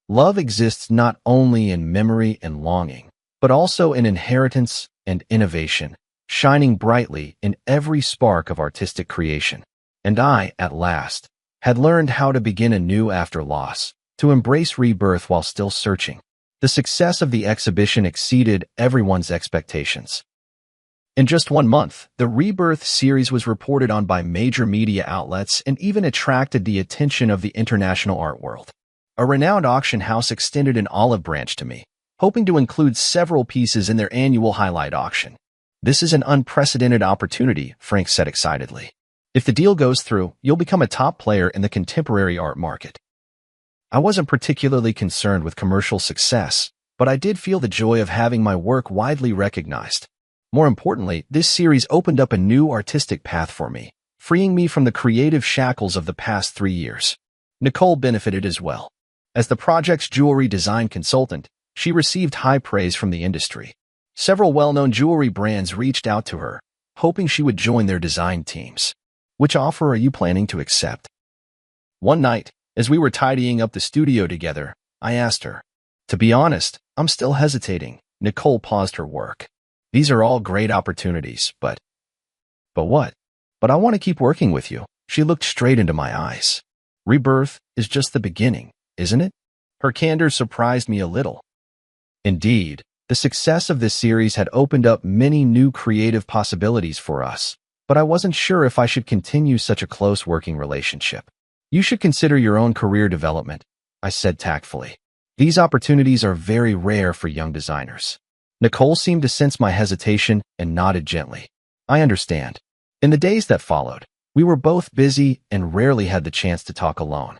Love exists not only in memory and longing, but also in inheritance and innovation, shining brightly in every spark of artistic creation. And I, at last, had learned how to begin anew after loss, to embrace rebirth while still searching. The success of the exhibition exceeded everyone's expectations. In just 1 month, the Rebirth series was reported on by major media outlets and even attracted the attention of the international art world. A renowned auction house extended an olive branch to me, hoping to include several pieces in their annual highlight auction. "This is an unprecedented opportunity," Frank said excitedly. "If the deal goes through, you'll become a top player in the contemporary art market." I wasn't particularly concerned with commercial success, but I did feel the joy of having my work widely recognized. More importantly, this series opened up a new artistic path for me, freeing me from the creative shackles of the past 3 years. Nicole benefited as well. As the project's jewelry design consultant, she received high praise from the industry. Several well-known jewelry brands reached out to her, hoping she would join their design teams. "Which offer are you planning to accept?" One night, as we were tidying up the studio together, I asked her. "To be honest, I'm still hesitating." Nicole paused her work. "These are all great opportunities, but..." "But what?" "But I want to keep working with you." She looked straight into my eyes. "Rebirth is just the beginning, isn't it?" Her candor surprised me a little. Indeed, the success of this series had opened up many new creative possibilities for us, but I wasn't sure if I should continue such a close working relationship. "You should consider your own career development," I said tactfully. "These opportunities are very rare for young designers." Nicole seemed to sense my hesitation and nodded gently. "I understand." In the days that followed, we were both busy and rarely had the chance to talk alone.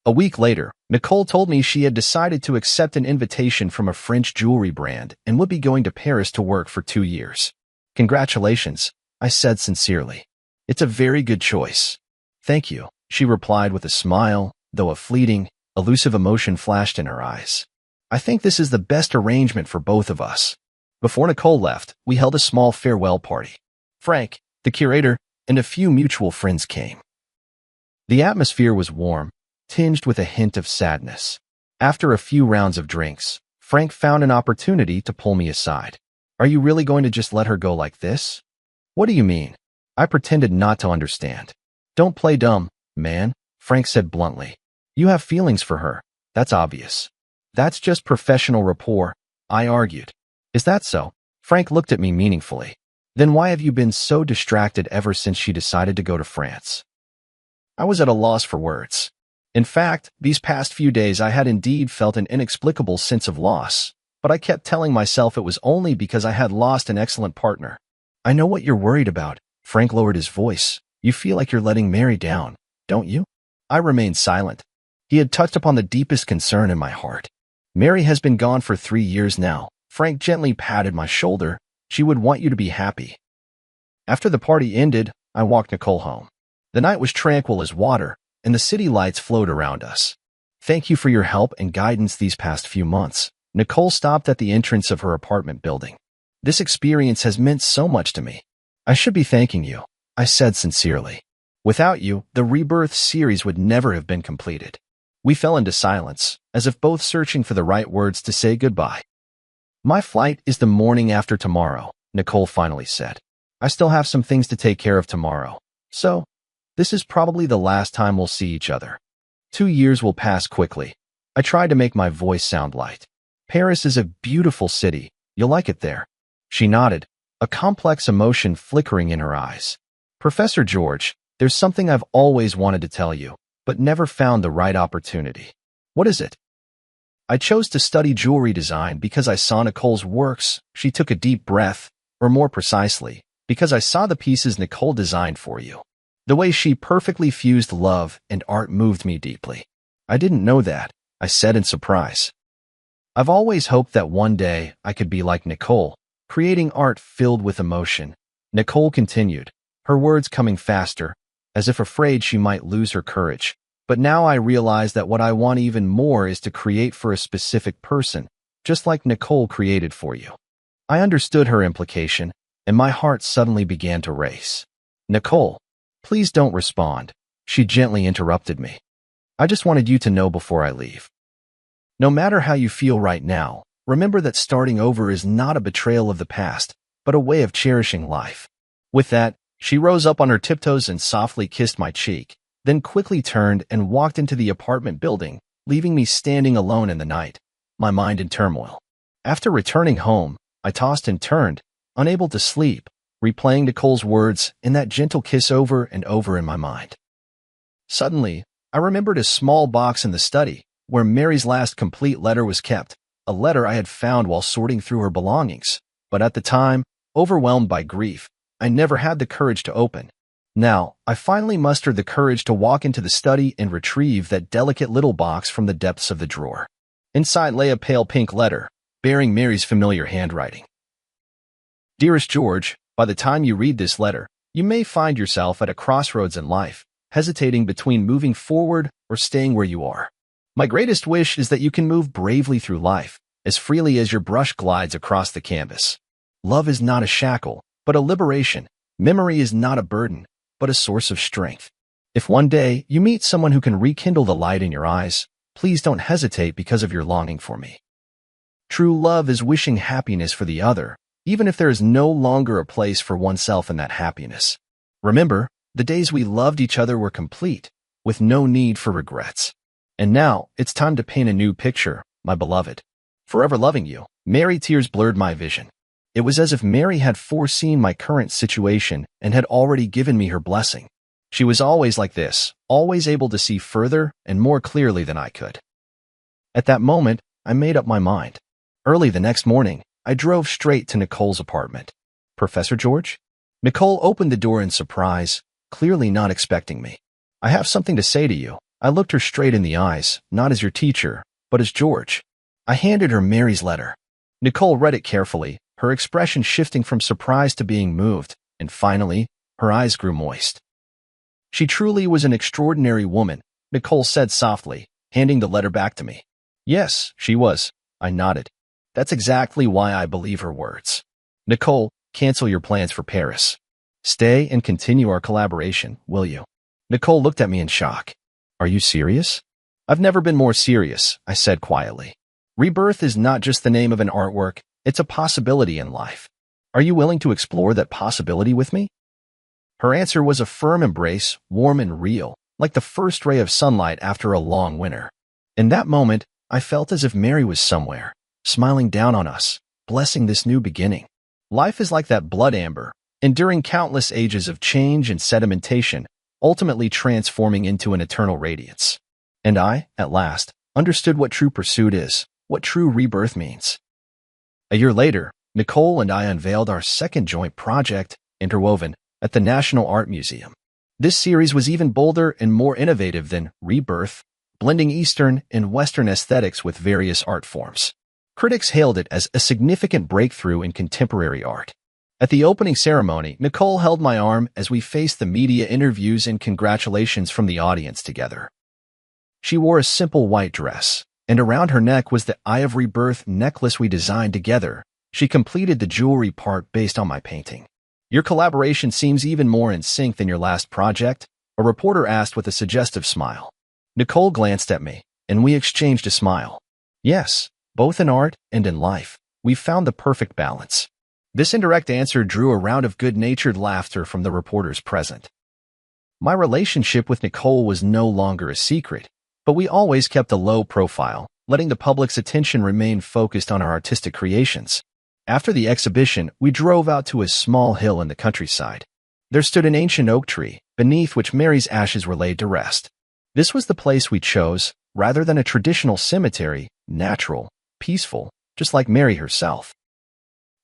A week later, Nicole told me she had decided to accept an invitation from a French jewelry brand and would be going to Paris to work for 2 years. "Congratulations," I said sincerely. "It's a very good choice." "Thank you," she replied with a smile, though a fleeting, elusive emotion flashed in her eyes. "I think this is the best arrangement for both of us." Before Nicole left, we held a small farewell party. Frank, the curator, and a few mutual friends came. The atmosphere was warm, tinged with a hint of sadness. After a few rounds of drinks, Frank found an opportunity to pull me aside. "Are you really going to just let her go like this?" "What do you mean?" I pretended not to understand. "Don't play dumb, man," Frank said bluntly. You have feelings for her. That's obvious. That's just professional rapport, I argued. Is that so? Frank looked at me meaningfully. Then why have you been so distracted ever since she decided to go to France? I was at a loss for words. In fact, these past few days I had indeed felt an inexplicable sense of loss, but I kept telling myself it was only because I had lost an excellent partner. I know what you're worried about. Frank lowered his voice. You feel like you're letting Mary down, don't you? I remained silent. He had touched upon the deepest concern in my heart. Mary has been gone for 3 years now. Frank gently patted my shoulder. She would want you to be happy. After the party ended, I walked Nicole home. The night was tranquil as water, and the city lights flowed around us. Thank you for your help and guidance these past few months. Nicole stopped at the entrance of her apartment building. This experience has meant so much to me. I should be thanking you, I said sincerely. Without you, the Rebirth series would never have been completed. We fell into silence, as if both searching for the right words to say goodbye. My flight is the morning after tomorrow, Nicole finally said. I still have some things to take care of tomorrow. So, this is probably the last time we'll see each other. 2 years will pass quickly. I tried to make my voice sound light. Paris is a beautiful city. You'll like it there. She nodded, a complex emotion flickering in her eyes. Professor George, there's something I've always wanted to tell you, but never found the right opportunity. What is it? I chose to study jewelry design because I saw Nicole's works. She took a deep breath, or more precisely, because I saw the pieces Nicole designed for you. The way she perfectly fused love and art moved me deeply. I didn't know that, I said in surprise. I've always hoped that one day I could be like Nicole, creating art filled with emotion. Nicole continued, her words coming faster, as if afraid she might lose her courage. But now I realize that what I want even more is to create for a specific person, just like Nicole created for you. I understood her implication, and my heart suddenly began to race. Nicole, please don't respond, she gently interrupted me. I just wanted you to know before I leave. No matter how you feel right now, remember that starting over is not a betrayal of the past, but a way of cherishing life. With that, she rose up on her tiptoes and softly kissed my cheek, then quickly turned and walked into the apartment building, leaving me standing alone in the night, my mind in turmoil. After returning home, I tossed and turned, unable to sleep, replaying Nicole's words and that gentle kiss over and over in my mind. Suddenly, I remembered a small box in the study, where Mary's last complete letter was kept, a letter I had found while sorting through her belongings. But at the time, overwhelmed by grief, I never had the courage to open. Now, I finally mustered the courage to walk into the study and retrieve that delicate little box from the depths of the drawer. Inside lay a pale pink letter, bearing Mary's familiar handwriting. Dearest George, by the time you read this letter, you may find yourself at a crossroads in life, hesitating between moving forward or staying where you are. My greatest wish is that you can move bravely through life, as freely as your brush glides across the canvas. Love is not a shackle, but a liberation. Memory is not a burden, but a source of strength. If one day you meet someone who can rekindle the light in your eyes, please don't hesitate because of your longing for me. True love is wishing happiness for the other, even if there is no longer a place for oneself in that happiness. Remember, the days we loved each other were complete, with no need for regrets. And now, it's time to paint a new picture, my beloved. Forever loving you. Mary. Tears blurred my vision. It was as if Mary had foreseen my current situation and had already given me her blessing. She was always like this, always able to see further and more clearly than I could. At that moment, I made up my mind. Early the next morning, I drove straight to Nicole's apartment. Professor George? Nicole opened the door in surprise, clearly not expecting me. I have something to say to you. I looked her straight in the eyes, not as your teacher, but as George. I handed her Mary's letter. Nicole read it carefully, her expression shifting from surprise to being moved, and finally, her eyes grew moist. She truly was an extraordinary woman, Nicole said softly, handing the letter back to me. Yes, she was, I nodded. That's exactly why I believe her words. Nicole, cancel your plans for Paris. Stay and continue our collaboration, will you? Nicole looked at me in shock. Are you serious? I've never been more serious, I said quietly. Rebirth is not just the name of an artwork, it's a possibility in life. Are you willing to explore that possibility with me? Her answer was a firm embrace, warm and real, like the first ray of sunlight after a long winter. In that moment, I felt as if Mary was somewhere, smiling down on us, blessing this new beginning. Life is like that blood amber, enduring countless ages of change and sedimentation, ultimately transforming into an eternal radiance. And I, at last, understood what true pursuit is, what true rebirth means. A year later, Nicole and I unveiled our second joint project, Interwoven, at the National Art Museum. This series was even bolder and more innovative than Rebirth, blending Eastern and Western aesthetics with various art forms. Critics hailed it as a significant breakthrough in contemporary art. At the opening ceremony, Nicole held my arm as we faced the media interviews and congratulations from the audience together. She wore a simple white dress, and around her neck was the Eye of Rebirth necklace we designed together. She completed the jewelry part based on my painting. "Your collaboration seems even more in sync than your last project," a reporter asked with a suggestive smile. Nicole glanced at me, and we exchanged a smile. Yes, both in art and in life, we found the perfect balance. This indirect answer drew a round of good-natured laughter from the reporters present. My relationship with Nicole was no longer a secret, but we always kept a low profile, letting the public's attention remain focused on our artistic creations. After the exhibition, we drove out to a small hill in the countryside. There stood an ancient oak tree, beneath which Mary's ashes were laid to rest. This was the place we chose, rather than a traditional cemetery, natural, peaceful, just like Mary herself.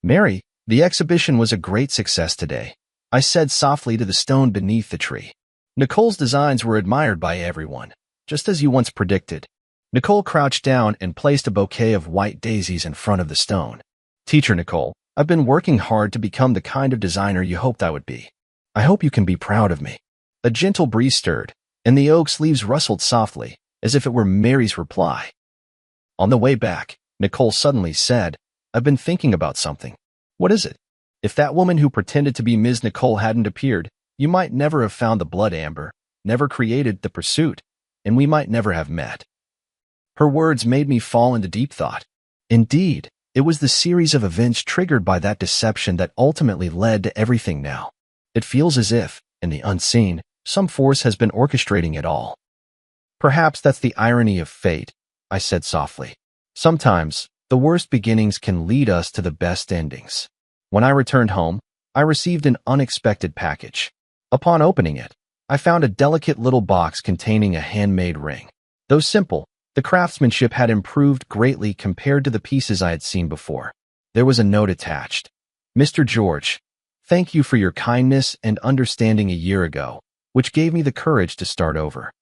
"Mary, the exhibition was a great success today," I said softly to the stone beneath the tree. "Nicole's designs were admired by everyone, just as you once predicted." Nicole crouched down and placed a bouquet of white daisies in front of the stone. "Teacher Nicole, I've been working hard to become the kind of designer you hoped I would be. I hope you can be proud of me." A gentle breeze stirred, and the oak's leaves rustled softly, as if it were Mary's reply. On the way back, Nicole suddenly said, "I've been thinking about something." "What is it?" "If that woman who pretended to be Ms. Nicole hadn't appeared, you might never have found the blood amber, never created the pursuit, and we might never have met." Her words made me fall into deep thought. Indeed, it was the series of events triggered by that deception that ultimately led to everything now. It feels as if, in the unseen, some force has been orchestrating it all. "Perhaps that's the irony of fate," I said softly. "Sometimes, the worst beginnings can lead us to the best endings." When I returned home, I received an unexpected package. Upon opening it, I found a delicate little box containing a handmade ring. Though simple, the craftsmanship had improved greatly compared to the pieces I had seen before. There was a note attached. "Mr. George, thank you for your kindness and understanding a year ago, which gave me the courage to start over.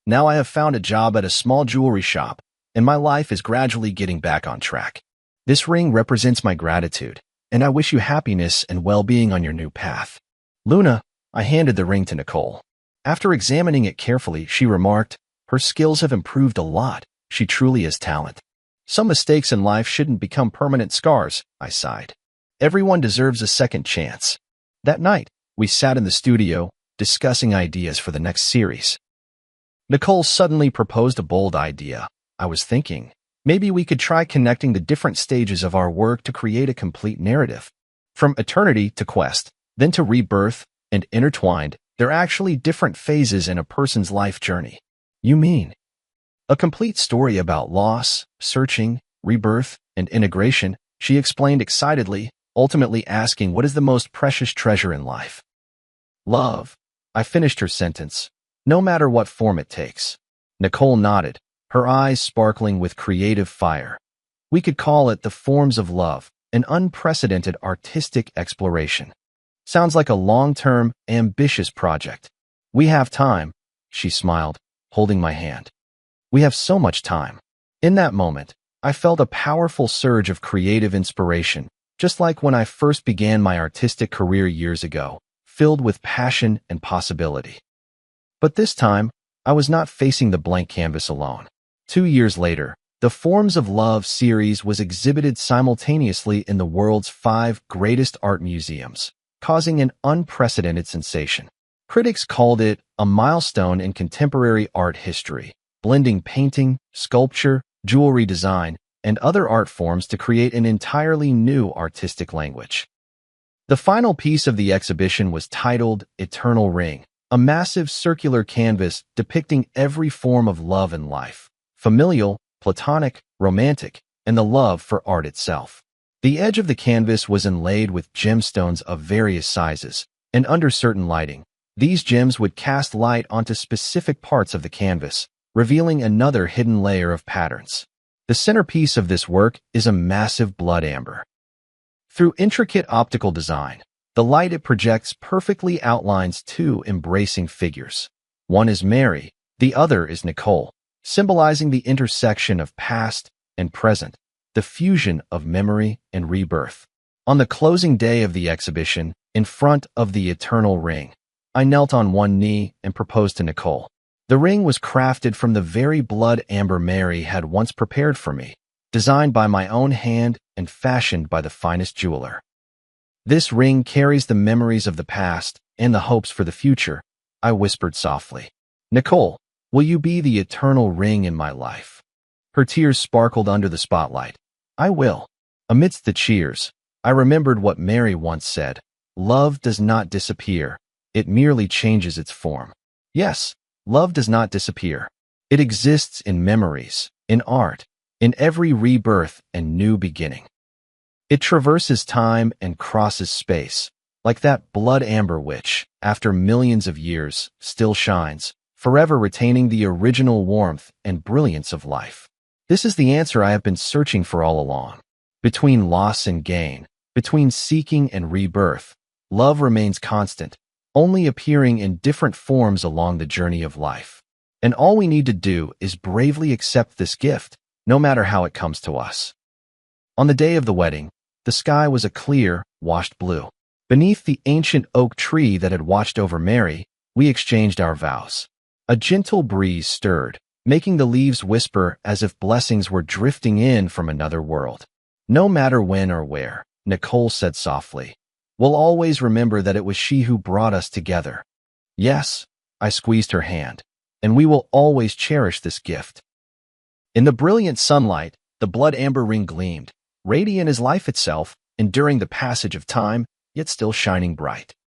Now I have found a job at a small jewelry shop, and my life is gradually getting back on track. This ring represents my gratitude, and I wish you happiness and well-being on your new path." "Luna," I handed the ring to Nicole. After examining it carefully, she remarked, "Her skills have improved a lot. She truly is talent." "Some mistakes in life shouldn't become permanent scars," I sighed. "Everyone deserves a second chance." That night, we sat in the studio, discussing ideas for the next series. Nicole suddenly proposed a bold idea. I was thinking, maybe we could try connecting the different stages of our work to create a complete narrative. From eternity to quest, then to rebirth, and intertwined, they're actually different phases in a person's life journey. "You mean?" "A complete story about loss, searching, rebirth, and integration," she explained excitedly, ultimately asking what is the most precious treasure in life. "Love." I finished her sentence. "No matter what form it takes." Nicole nodded, her eyes sparkling with creative fire. "We could call it the forms of love, an unprecedented artistic exploration." Sounds like a long-term, ambitious project. "We have time," she smiled, holding my hand. "We have so much time." In that moment, I felt a powerful surge of creative inspiration, just like when I first began my artistic career years ago, filled with passion and possibility. But this time, I was not facing the blank canvas alone. 2 years later, the Forms of Love series was exhibited simultaneously in the world's 5 greatest art museums, causing an unprecedented sensation. Critics called it a milestone in contemporary art history, blending painting, sculpture, jewelry design, and other art forms to create an entirely new artistic language. The final piece of the exhibition was titled Eternal Ring, a massive circular canvas depicting every form of love in life, familial, platonic, romantic, and the love for art itself. The edge of the canvas was inlaid with gemstones of various sizes, and under certain lighting, these gems would cast light onto specific parts of the canvas, revealing another hidden layer of patterns. The centerpiece of this work is a massive blood amber. Through intricate optical design, the light it projects perfectly outlines two embracing figures. One is Mary, the other is Nicole, symbolizing the intersection of past and present, the fusion of memory and rebirth. On the closing day of the exhibition, in front of the eternal ring, I knelt on one knee and proposed to Nicole. The ring was crafted from the very blood amber Mary had once prepared for me, designed by my own hand and fashioned by the finest jeweler. This ring carries the memories of the past and the hopes for the future, I whispered softly. Nicole, will you be the eternal ring in my life? Her tears sparkled under the spotlight. I will. Amidst the cheers, I remembered what Mary once said. Love does not disappear. It merely changes its form. Yes, love does not disappear. It exists in memories, in art, in every rebirth and new beginning. It traverses time and crosses space, like that blood amber which, after millions of years, still shines, forever retaining the original warmth and brilliance of life. This is the answer I have been searching for all along. Between loss and gain, between seeking and rebirth, love remains constant, only appearing in different forms along the journey of life. And all we need to do is bravely accept this gift, no matter how it comes to us. On the day of the wedding, the sky was a clear, washed blue. Beneath the ancient oak tree that had watched over Mary, we exchanged our vows. A gentle breeze stirred, making the leaves whisper as if blessings were drifting in from another world. No matter when or where, Nicole said softly, we'll always remember that it was she who brought us together. Yes, I squeezed her hand, and we will always cherish this gift. In the brilliant sunlight, the blood amber ring gleamed, radiant as life itself, enduring the passage of time, yet still shining bright.